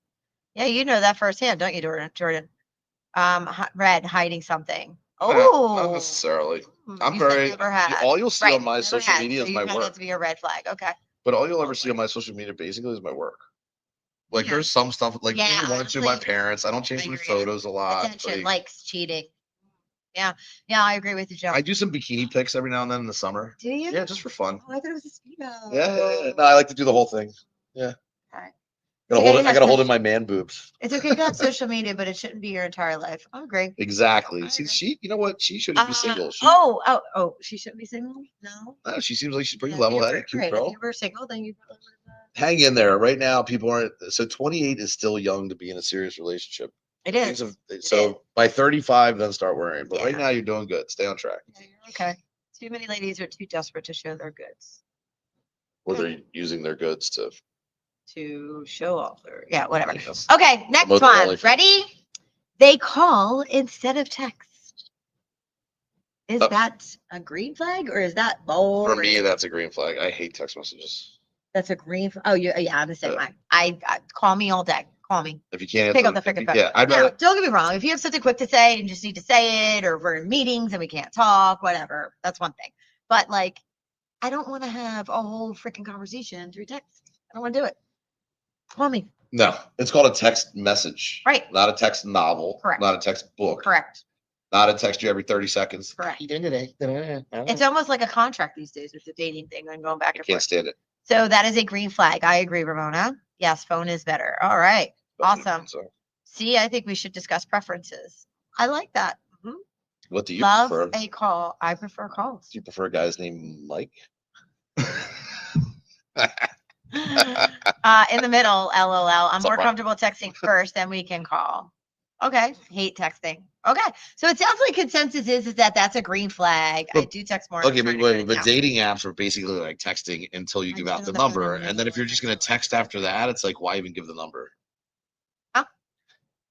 Yeah, you know that firsthand, don't you, Jordan? Red, hiding something. Oh,
not necessarily. I'm very. All you'll see on my social media is my work.
That to be a red flag. Okay.
But all you'll ever see on my social media basically is my work. Like there's some stuff like one or two of my parents. I don't change my photos a lot.
Attention, likes, cheating. Yeah, I agree with you, Joe.
I do some bikini pics every now and then in the summer.
Do you?
Yeah, just for fun.
Oh, I thought it was a speedo.
Yeah. No, I like to do the whole thing. Yeah.
All right.
I gotta hold in my man boobs.
It's okay to have social media, but it shouldn't be your entire life. I agree.
Exactly. See, you know what? She shouldn't be single.
She shouldn't be single? No.
No, she seems like she's pretty level-headed, cute girl.
If you were single, then you probably would have.
Hang in there. Right now, people aren't. So 28 is still young to be in a serious relationship.
It is.
So by 35, then start worrying. But right now, you're doing good. Stay on track.
Yeah, you're okay. Too many ladies are too desperate to show their goods.
Or they're using their goods
to show off their whatever.
Yes.
Okay, next one. Ready? They call instead of text. Is that a green flag or is that bold?
For me, that's a green flag. I hate text messages.
That's a green. Oh, yeah, I'm the same way. I call me all day. Call me.
If you can't
pick up the freaking phone.
Yeah,
don't get me wrong. If you have something quick to say and just need to say it, or we're in meetings and we can't talk, whatever, that's one thing. But like, I don't want to have a whole freaking conversation through text. I don't want to do it. Call me.
No, it's called a text message.
Right.
Not a text novel.
Correct.
Not a text book.
Correct.
Not a text you every 30 seconds.
Correct.
What you doing today?
It's almost like a contract these days with the dating thing and going back
I
and
can't
forth.
stand it.
So that is a green flag. I agree, Ramona. Yes, phone is better. All right. Awesome.
So,
See, I think we should discuss preferences. I like that. Mhm.
what do you
Love
prefer?
a call. I prefer calls.
Do you prefer a guy's named Mike?
In the middle, LOL. I'm
What's up,
more
bro?
comfortable texting first, then we can call. Okay. Hate texting. Okay. So it sounds like consensus is that that's a green flag. I
But-
do text more. I'm
Okay, but
trying to cut
wait,
it
but
down.
dating apps are basically like texting until you
I
give
just
out the
know the phone
number,
number
and then if
is
you're just gonna
like-
text after that, it's like why even give the number?
Huh?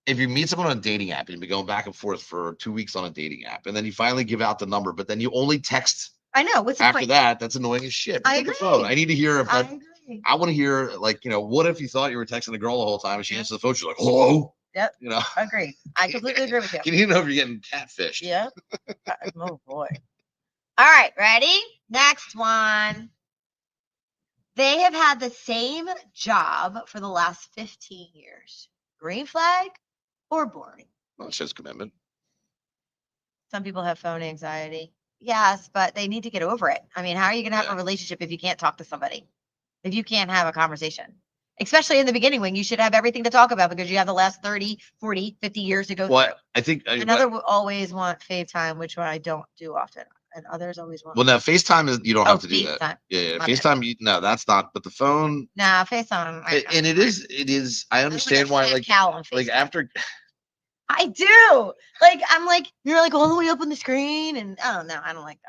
If you meet someone on a dating app and you've been going back and forth for 2 weeks on a dating app, and then you finally give out the number, but then you only text
I know. What's the
after
point?
that, that's annoying as shit.
I
Pick up the phone.
agree.
I need to hear if
I
that.
agree.
I want to hear like what if you thought you were texting a girl the whole time and she
Yeah.
answers the phone, she's like, hello.
Yep.
You know,
Agree. I completely agree with you.
you need to know if you're getting catfished.
Yep. Oh boy. All right, ready? Next one. They have had the same job for the last 15 years. Green flag or boring?
Well, it shows commitment.
Some people have phone anxiety. Yes, but they need to get over it. I mean, how are you going to have
Yeah.
a relationship if you can't talk to somebody? If you can't have a conversation? Especially in the beginning when you should have everything to talk about because you have the last 30, 40, 50 years to go
Well,
through.
I think
Another will always want FaceTime, which I don't do often. And others always want.
well, now FaceTime is you don't have to do that.
FaceTime.
Yeah,
My bad.
FaceTime. No, that's not. But the phone,
Nah, FaceTime.
and it is. I understand why. Like after.
I do. Like I'm like you're like all the way up on the screen, and I don't know. I don't like.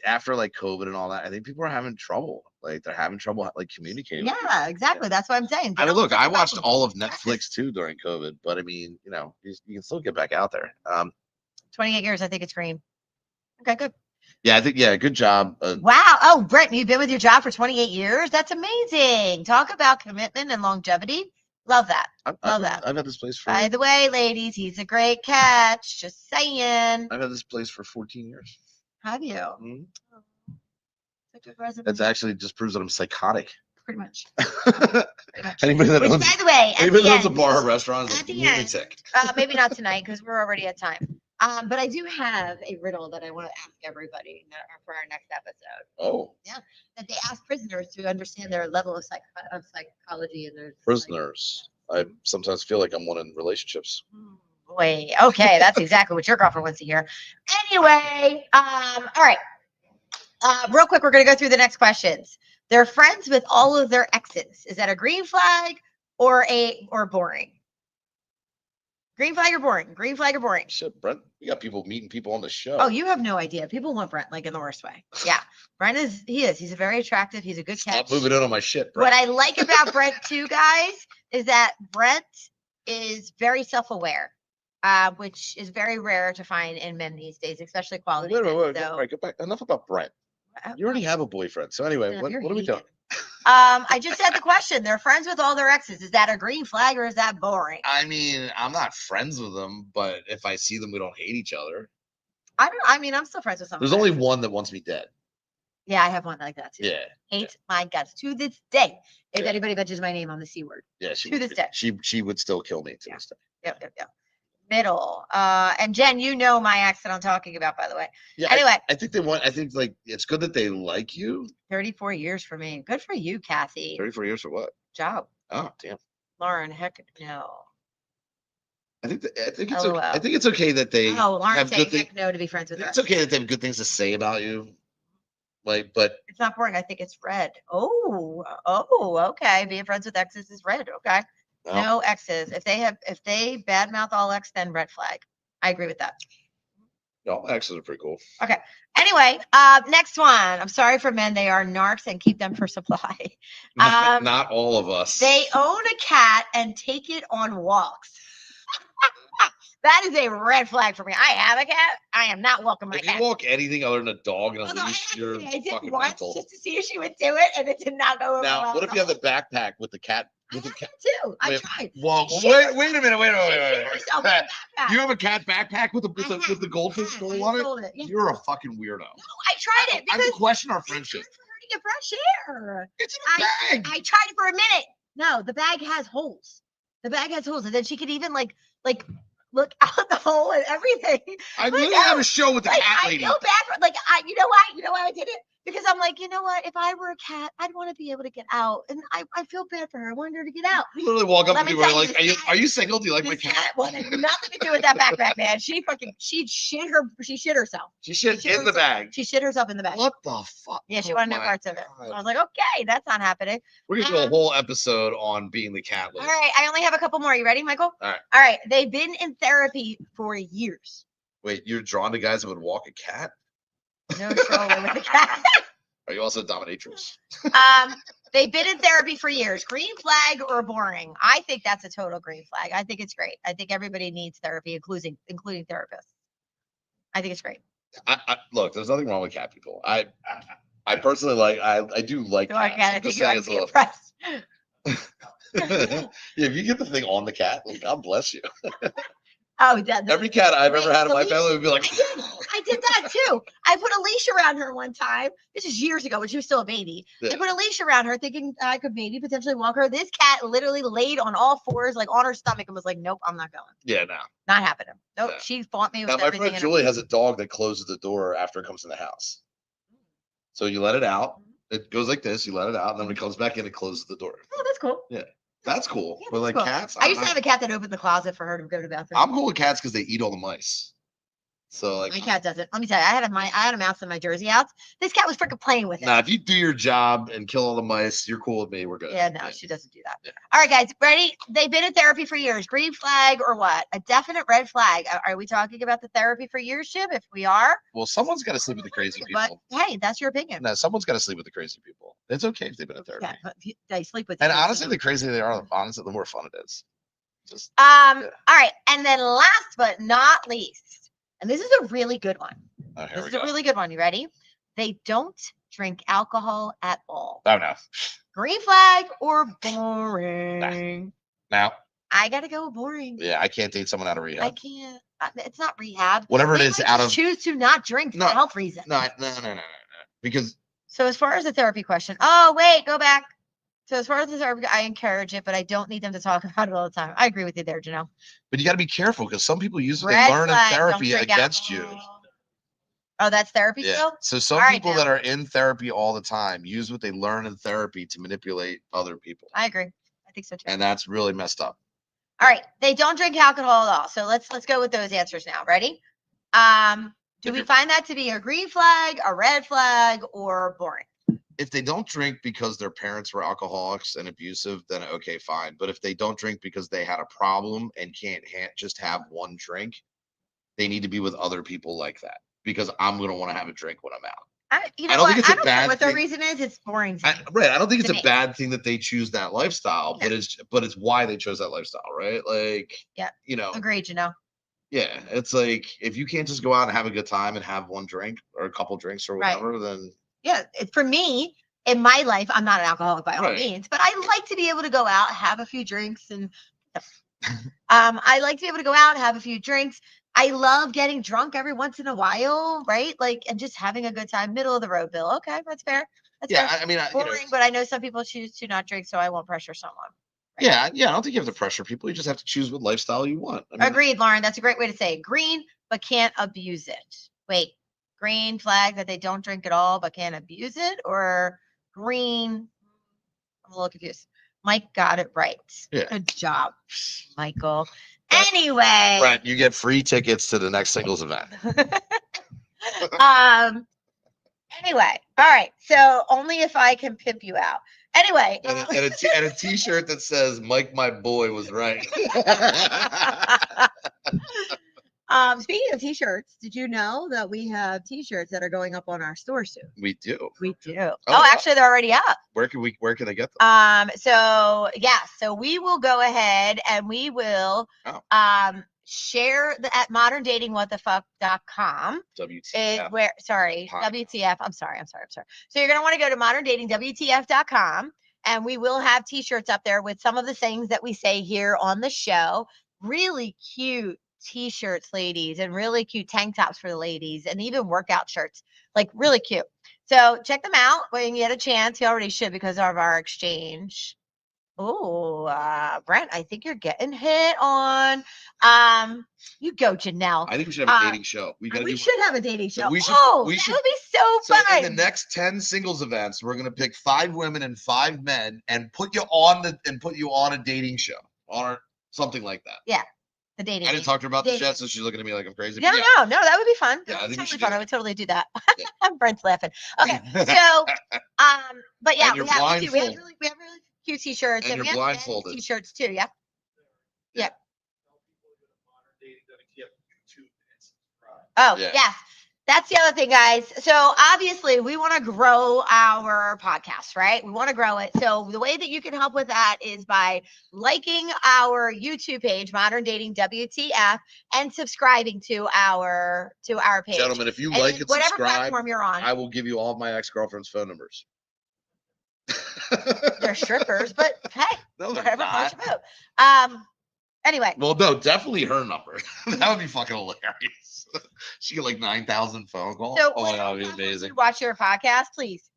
After like COVID and all that, I think people are having trouble. Like they're having trouble like communicating. with people.
Yeah, exactly. That's what I'm saying.
I mean, look, I watched
Practice.
all of Netflix too during COVID, but I mean, you can still get back out there.
28 years. I think it's green. Okay, good.
Yeah, I think good job.
Wow. Oh, Brett, you've been with your job for 28 years. That's amazing. Talk about commitment and longevity. Love that. Love that.
I've had this place for.
By the way, ladies, he's a great catch. Just saying.
I've had this place for 14 years.
Have you?
Mhm.
That's a good resume.
That's actually just proves that I'm psychotic.
Pretty much.
Anybody that
Which,
owns,
by the way, at
anybody
the
that owns a
end,
bar or restaurant is
at
a
the end,
lunatic.
maybe not tonight because we're already at time. But I do have a riddle that I want to ask everybody for our next episode.
Oh,
That they ask prisoners to understand their level of psychology and their
prisoners. I sometimes feel like I'm one in relationships.
Wait, okay, that's exactly what your girlfriend wants to hear. Anyway, all right. Real quick, we're going to go through the next questions. They're friends with all of their exes. Is that a green flag or boring? Green flag or boring? Green flag or boring?
Shit, Brent, we got people meeting people on the show.
Oh, you have no idea. People want Brent like in the worst way. Yeah, Brent is. He's a very attractive. He's a good catch.
Stop moving in on my shit, Brent.
What I like about Brent too, guys, is that Brent is very self-aware, which is very rare to find in men these days, especially quality.
Wait,
men.
all
So,
right, go back. Enough about Brent. You already have a boyfriend. So anyway,
Yeah,
what
you're
are we doing?
hating. I just had the question. They're friends with all their exes. Is that a green flag or is that boring?
I mean, I'm not friends with them, but if I see them, we don't hate each other.
I mean, I'm still friends with some.
There's
of my
only
exes.
one that wants me dead.
Yeah, I have one like that too.
Yeah.
Hates my guts to this day. If
Yeah.
anybody mentions my name on the C word.
Yeah,
To this day.
she would still kill me to this day.
Yep. Middle. And Jen, you know my ex that I'm talking about, by the way.
Yeah.
Anyway,
I think like it's good that they like you.
34 years for me. Good for you, Kathy.
34 years for what?
Job.
Oh, damn.
Lauren, heck no.
I think it's
LOL.
okay. I think it's okay that they
Oh, Lauren
have
saying
good things.
heck no to be friends with her.
It's okay that they have good things to say about you. Like, but
It's not boring. I think it's red. Oh, okay. Being friends with exes is red. Okay. No exes. If they badmouth all ex, then red flag. I agree with that.
no, exes are pretty cool.
Okay. Anyway, next one. I'm sorry for men. They are narcs and keep them for supply.
Not all of us.
They own a cat and take it on walks. That is a red flag for me. I have a cat. I am not walking my
If
cat.
you walk anything other than a dog and a
Although
leash, you're
I did
fucking
once
mental.
just to see if she would do it, and it did not go over
Now,
well
what
at
if you have
all.
the backpack with the cat?
I
With the
have
cat?
that too. I
Wait,
tried.
Well,
She
wait a minute. Wait.
She shit herself in the backpack.
You have a cat backpack with the goldfish
I
skull on
sold it. Yeah.
You're a fucking weirdo.
No, I tried it
I have
because
to question our
it's
friendship.
hard for her to get fresh air.
It's in a bag.
I tried it for a minute. No, the bag has holes. The bag has holes, and then she could even like look out the hole and everything.
I
Like,
literally have a show with the
like,
cat
I
lady.
feel bad for, like, you know why? You know why I did it? Because I'm like, you know what? If I were a cat, I'd want to be able to get out. And I feel bad for her. I wanted her to get out.
You literally walk up
Let
to
me
people and
tell
you're
you,
like,
this
are you single? Do you like my
This
cat?
cat wanted nothing to do with that backpack, man. She shit herself.
She shit
She
in the
herself-
bag.
She shit herself in the bag.
What the fuck?
Yeah, she
Oh
wanted no
my
parts of it.
God.
I was like, okay, that's not happening.
We're gonna do a whole episode on being the cat
All
lady.
right, I only have a couple more. You ready, Michael?
All right.
All right. They've been in therapy for years.
Wait, you're drawn to guys that would walk a cat?
No stroller with the cat.
Are you also a dominatrix?
They've been in therapy for years. Green flag or boring? I think that's a total green flag. I think it's great. I think everybody needs therapy, including therapists. I think it's great.
Look, there's nothing wrong with cat people. I personally like. I do like
So I
cats.
gotta
I'm
think
just
you
saying
might
it's a
be
little.
impressed.
Yeah, if you get the thing on the cat, well, God bless you.
Oh, yeah.
Every cat I've
Wait,
ever had in
the
my
leash-
family would be like,
I did that too. I put a leash around her one time. This is years ago when she was still a baby.
Yeah.
I put a leash around her thinking I could maybe potentially walk her. This cat literally laid on all fours, like on her stomach, and was like, nope, I'm not going.
yeah, no.
Not happening. Nope.
No.
She fought me with
Now, my
everything.
friend
in her.
Julie has a dog that closes the door after it comes in the house. So you let it out. It goes like this. You let it out, and then when it comes back in, it closes the door.
Oh, that's cool.
That's cool.
Yeah,
But like
that's cool.
cats,
I used to have a cat that opened the closet for her to go to the bathroom.
I'm cool with cats because they eat all the mice. So like,
My cat doesn't. Let me tell you, I had a mouse in my Jersey house. This cat was freaking playing with it.
nah, if you do your job and kill all the mice, you're cool with me. We're good.
Yeah, no, she doesn't do that.
Yeah.
All right, guys, ready? They've been in therapy for years. Green flag or what? A definite red flag. Are we talking about the therapy for years, Shib? If we are,
Well, someone's got to sleep with the crazy
but
people.
hey, that's your opinion.
No, someone's got to sleep with the crazy people. It's okay if they've been in therapy.
Yeah, but they sleep with.
And
you,
honestly,
so-
the crazier they are, honestly, the more fun it is. Just
All right, and then last but not least, and this is a really good one.
oh, here
This
we
is a
go.
really good one. You ready? They don't drink alcohol at all.
Oh no.
Green flag or boring?
Now,
I gotta go with boring.
yeah, I can't date someone out of
I
rehab.
can't. It's not rehab.
Whatever it
They
is,
might
out
just
of
choose to not drink for
No,
health reasons.
no. Because
So as far as the therapy question, oh wait, go back. So as far as the therapy, I encourage it, but I don't need them to talk about it all the time. I agree with you there, Janelle.
but you got to be careful because some people use what they
Red
learn in
flag, don't
therapy
drink
against you.
alcohol. Oh, that's therapy
Yeah.
still?
So some
All right,
people
now.
that are in therapy all the time use what they learn in therapy to manipulate other people,
I agree. I think so too.
and that's really messed up.
All right, they don't drink alcohol at all. So let's go with those answers now. Ready? Do
If
we
you're-
find that to be a green flag, a red flag, or boring?
If they don't drink because their parents were alcoholics and abusive, then okay, fine. But if they don't drink because they had a problem and can't just have one drink, they need to be with other people like that. Because I'm gonna want to have a drink when I'm out.
I
I don't think it's
I
a
don't care
bad
what the
thing.
reason is. It's boring. To me.
Right. I don't think it's
To
a
me.
bad thing that they choose that lifestyle, but it's why they chose that lifestyle, right? Like,
Yeah.
you know,
Agreed, Janelle.
yeah. It's like if you can't just go out and have a good time and have one drink or a couple drinks or
Right.
whatever, then
Yeah, for me, in my life, I'm not an alcoholic by all
Right.
means, but I like to be able to go out, have a few drinks, and I like to be able to go out, have a few drinks. I love getting drunk every once in a while, right? Like, and just having a good time. Middle of the road, Bill. Okay, that's fair. That's
yeah.
fair.
I mean,
Boring, but I know some people choose to not drink, so I won't pressure someone.
yeah. I don't think you have to pressure people. You just have to choose what lifestyle you want. I mean,
Agreed, Lauren. That's a great way to say it. Green, but can't abuse it. Wait, green flag that they don't drink at all, but can't abuse it, or green? I'm a little confused. Mike got it right.
Yeah.
Good job, Michael.
Right.
Anyway,
Brent, you get free tickets to the next singles event.
Anyway, all right. So only if I can pimp you out. Anyway.
And a t-shirt that says "Mike, my boy, was right."
Speaking of t-shirts, did you know that we have t-shirts that are going up on our store soon?
We do.
We do.
Oh,
Oh,
yeah.
actually, they're already up.
Where can I get them?
So yeah, so we will go ahead and we will share at moderndatingwhatthefuck.com.
WTF.
WTF. I'm sorry. So you're gonna want to go to moderndatingwtf.com and we will have t-shirts up there with some of the things that we say here on the show. Really cute t-shirts, ladies, and really cute tank tops for the ladies, and even workout shirts, like really cute. So check them out when you get a chance. You already should because of our exchange. Oh, Brent, I think you're getting hit on. You go, Janelle.
I think we should have a dating show.
We
gotta do.
should have a dating show.
So we should.
That would be so
So
fun.
in the next 10 singles events, we're gonna pick 5 women and 5 men, and put you on a dating show or something like that.
Yeah, the dating.
I didn't talk to her about this
dating.
yet, so she's looking at me like I'm crazy.
No,
but
no, that would be fun.
Yeah, I
That would
think we
be
should
totally fun.
do
I would totally do that.
Yeah.
Brent's laughing. Okay, so but yeah,
And you're
we have
blindfolded.
really cute t-shirts,
And
we
you're
have men's
blindfolded.
t-shirts too. Yeah. Yeah. Oh,
Yeah.
yes. That's the other thing, guys. So obviously we want to grow our podcast, right? We want to grow it. So the way that you can help with that is by liking our YouTube page, Modern Dating WTF, and subscribing to our page.
Gentlemen, if you
And
like
then
it,
whatever
subscribe.
platform you're on.
I will give you all of my ex-girlfriend's phone numbers.
They're strippers, but hey,
No, they're
whatever
not.
floats your boat. Anyway.
Well, no, definitely her number. That would be fucking hilarious. She get like 9,000 phone calls.
So
Oh my god,
whenever
it'd be amazing.
you watch your podcast, please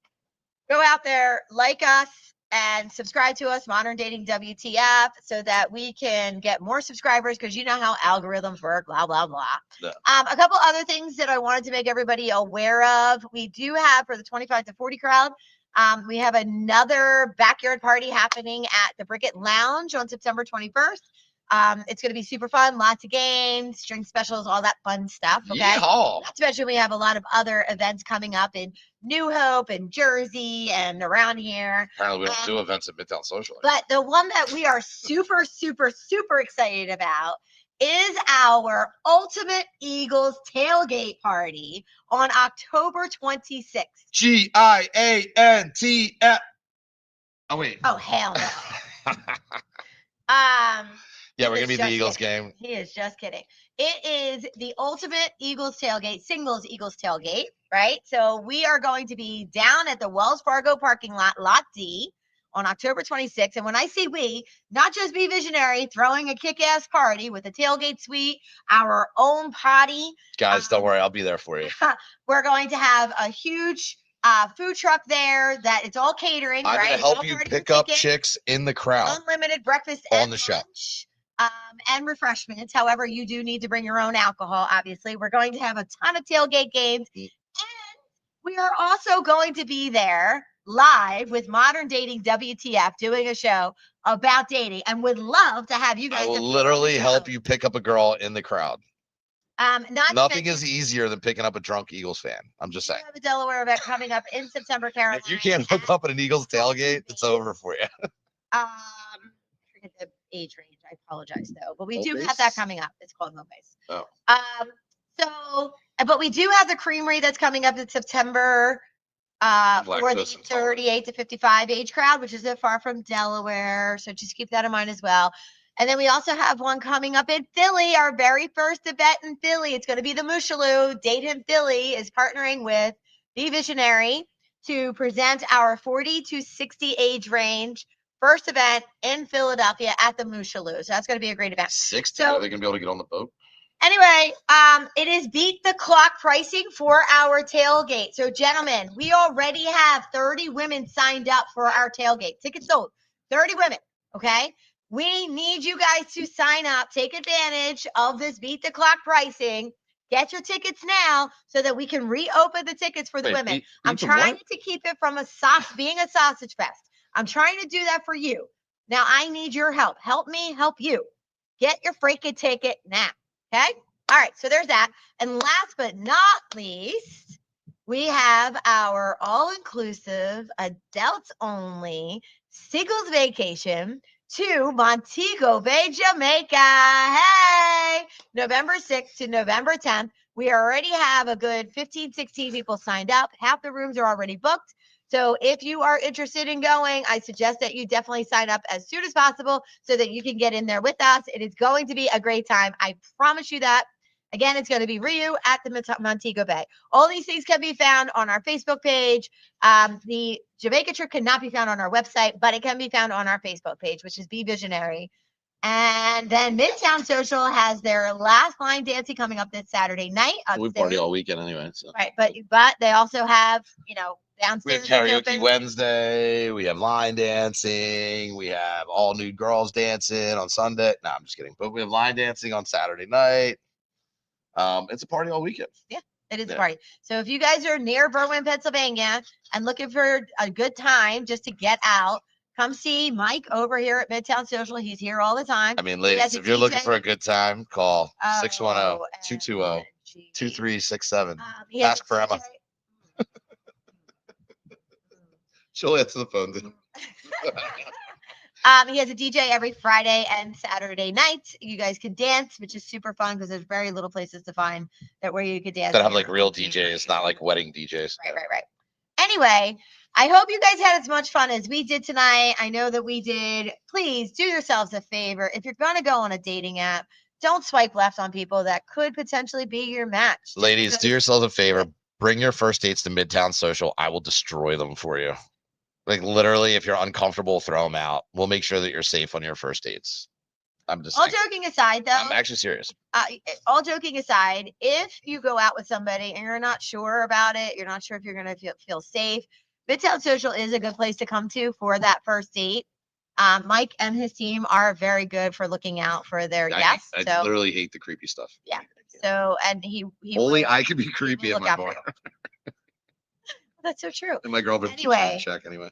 go out there, like us, and subscribe to us, Modern Dating WTF, so that we can get more subscribers, because you know how algorithms work, blah, blah, blah.
Yeah.
A couple other things that I wanted to make everybody aware of. We do have, for the 25 to 40 crowd, we have another backyard party happening at the Bricket Lounge on September 21st. It's going to be super fun. Lots of games, drink specials, all that fun stuff. Okay.
Yeehaw.
Not to mention we have a lot of other events coming up in New Hope and Jersey and around here.
Apparently, we don't do events at Midtown Social.
But the one that we are super, super, super excited about is our Ultimate Eagles tailgate party on October 26th.
GIANTF. Oh wait.
Oh hell no.
Yeah, we're gonna be the Eagles game.
He is just kidding. It is the Ultimate Eagles tailgate, singles Eagles tailgate, right? So we are going to be down at the Wells Fargo parking lot, Lot D, on October 26th. And when I say we, not just Be Visionary throwing a kick-ass party with a tailgate suite, our own potty.
Guys, don't worry, I'll be there for you.
We're going to have a huge food truck there that it's all catering.
I'm
right?
gonna help you pick up chicks in the crowd.
Unlimited breakfast
on
and
the show.
lunch. And refreshments. However, you do need to bring your own alcohol, obviously. We're going to have a ton of tailgate games. And we are also going to be there live with Modern Dating WTF doing a show about dating, and would love to have you guys.
I will literally help you pick up a girl in the crowd. Nothing is easier than picking up a drunk Eagles fan. I'm just saying.
We have a Delaware event coming up in September, Carolina.
If you can't hook up at an Eagles tailgate, it's over for you.
Forget the age range. I apologize though, but we do have that coming up. It's called Home Base.
Oh.
But we do have the Creamery that's coming up in September for the 38 to 55 age crowd, which isn't far from Delaware. So just keep that in mind as well. And then we also have one coming up in Philly, our very first event in Philly. It's going to be the Mushaloo. Date Him Philly is partnering with Be Visionary to present our 40 to 60 age range first event in Philadelphia at the Mushaloo. So that's going to be a great event.
60? Are they going to be able to get on the boat?
Anyway, it is beat the clock pricing for our tailgate. So gentlemen, we already have 30 women signed up for our tailgate. Tickets sold. 30 women. Okay. We need you guys to sign up, take advantage of this beat the clock pricing. Get your tickets now so that we can reopen the tickets for the women. I'm trying to keep it from being a sausage fest. I'm trying to do that for you. Now I need your help. Help me, help you. Get your freaking ticket now. Okay. All right. So there's that. And last but not least, we have our all-inclusive, adults only singles vacation to Montego Bay, Jamaica. Hey, November 6th to November 10th. We already have a good 15, 16 people signed up. Half the rooms are already booked. So if you are interested in going, I suggest that you definitely sign up as soon as possible so that you can get in there with us. It is going to be a great time. I promise you that. Again, it's going to be Rio at the Montego Bay. All these things can be found on our Facebook page. The Jamaica trip cannot be found on our website, but it can be found on our Facebook page, which is Be Visionary. And then Midtown Social has their last line dancing coming up this Saturday night.
We party all weekend anyway. So.
Right, but they also have,
We
Downstairs
have
is
karaoke
open.
Wednesday. We have line dancing. We have all nude girls dancing on Sunday. No, I'm just kidding. But we have line dancing on Saturday night. It's a party all weekend.
Yeah, it is a
Yeah.
party. So if you guys are near Berwyn, Pennsylvania, and looking for a good time just to get out, come see Mike over here at Midtown Social. He's here all the time.
I mean,
He has
ladies,
a
if you're looking
DJ.
for a good time, call
Oh,
610-220-2367.
he has
Ask
a
for
DJ.
Emma. She'll answer the phone. Then.
He has a DJ every Friday and Saturday night. You guys can dance, which is super fun because there's very little places to find that where you could dance.
That have like real DJs, not like wedding DJs.
Right. Anyway, I hope you guys had as much fun as we did tonight. I know that we did. Please do yourselves a favor. If you're going to go on a dating app, don't swipe left on people that could potentially be your match.
Ladies, do yourselves a favor. Bring your first dates to Midtown Social. I will destroy them for you. Like literally, if you're uncomfortable, throw them out. We'll make sure that you're safe on your first dates. I'm just
all
saying.
joking aside, though.
I'm actually serious.
All joking aside, if you go out with somebody and you're not sure about it, you're not sure if you're going to feel safe, Midtown Social is a good place to come to for that first date. Mike and his team are very good for looking out for their guests.
I
So
literally hate the creepy stuff.
yeah. So and he
only
will,
I can be creepy at my bar.
That's so true.
And my girlfriend
Anyway,
keeps check anyway.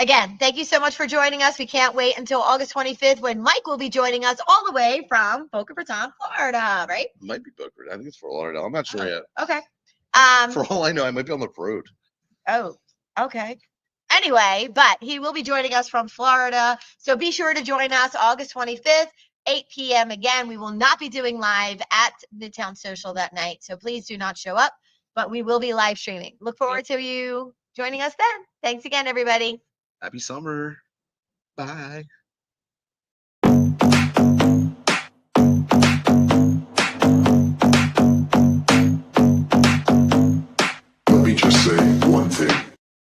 Again, thank you so much for joining us. We can't wait until August 25th when Mike will be joining us all the way from Boca Raton, Florida, right?
It might be Boca. I think it's Fort Lauderdale. I'm not sure yet.
Okay.
For all I know, I might be on the road.
Oh, okay. Anyway, but he will be joining us from Florida. So be sure to join us August 25th, 8 p.m. Again, we will not be doing live at Midtown Social that night. So please do not show up, but we will be live streaming. Look forward to you joining us then. Thanks again, everybody.
Happy summer. Bye.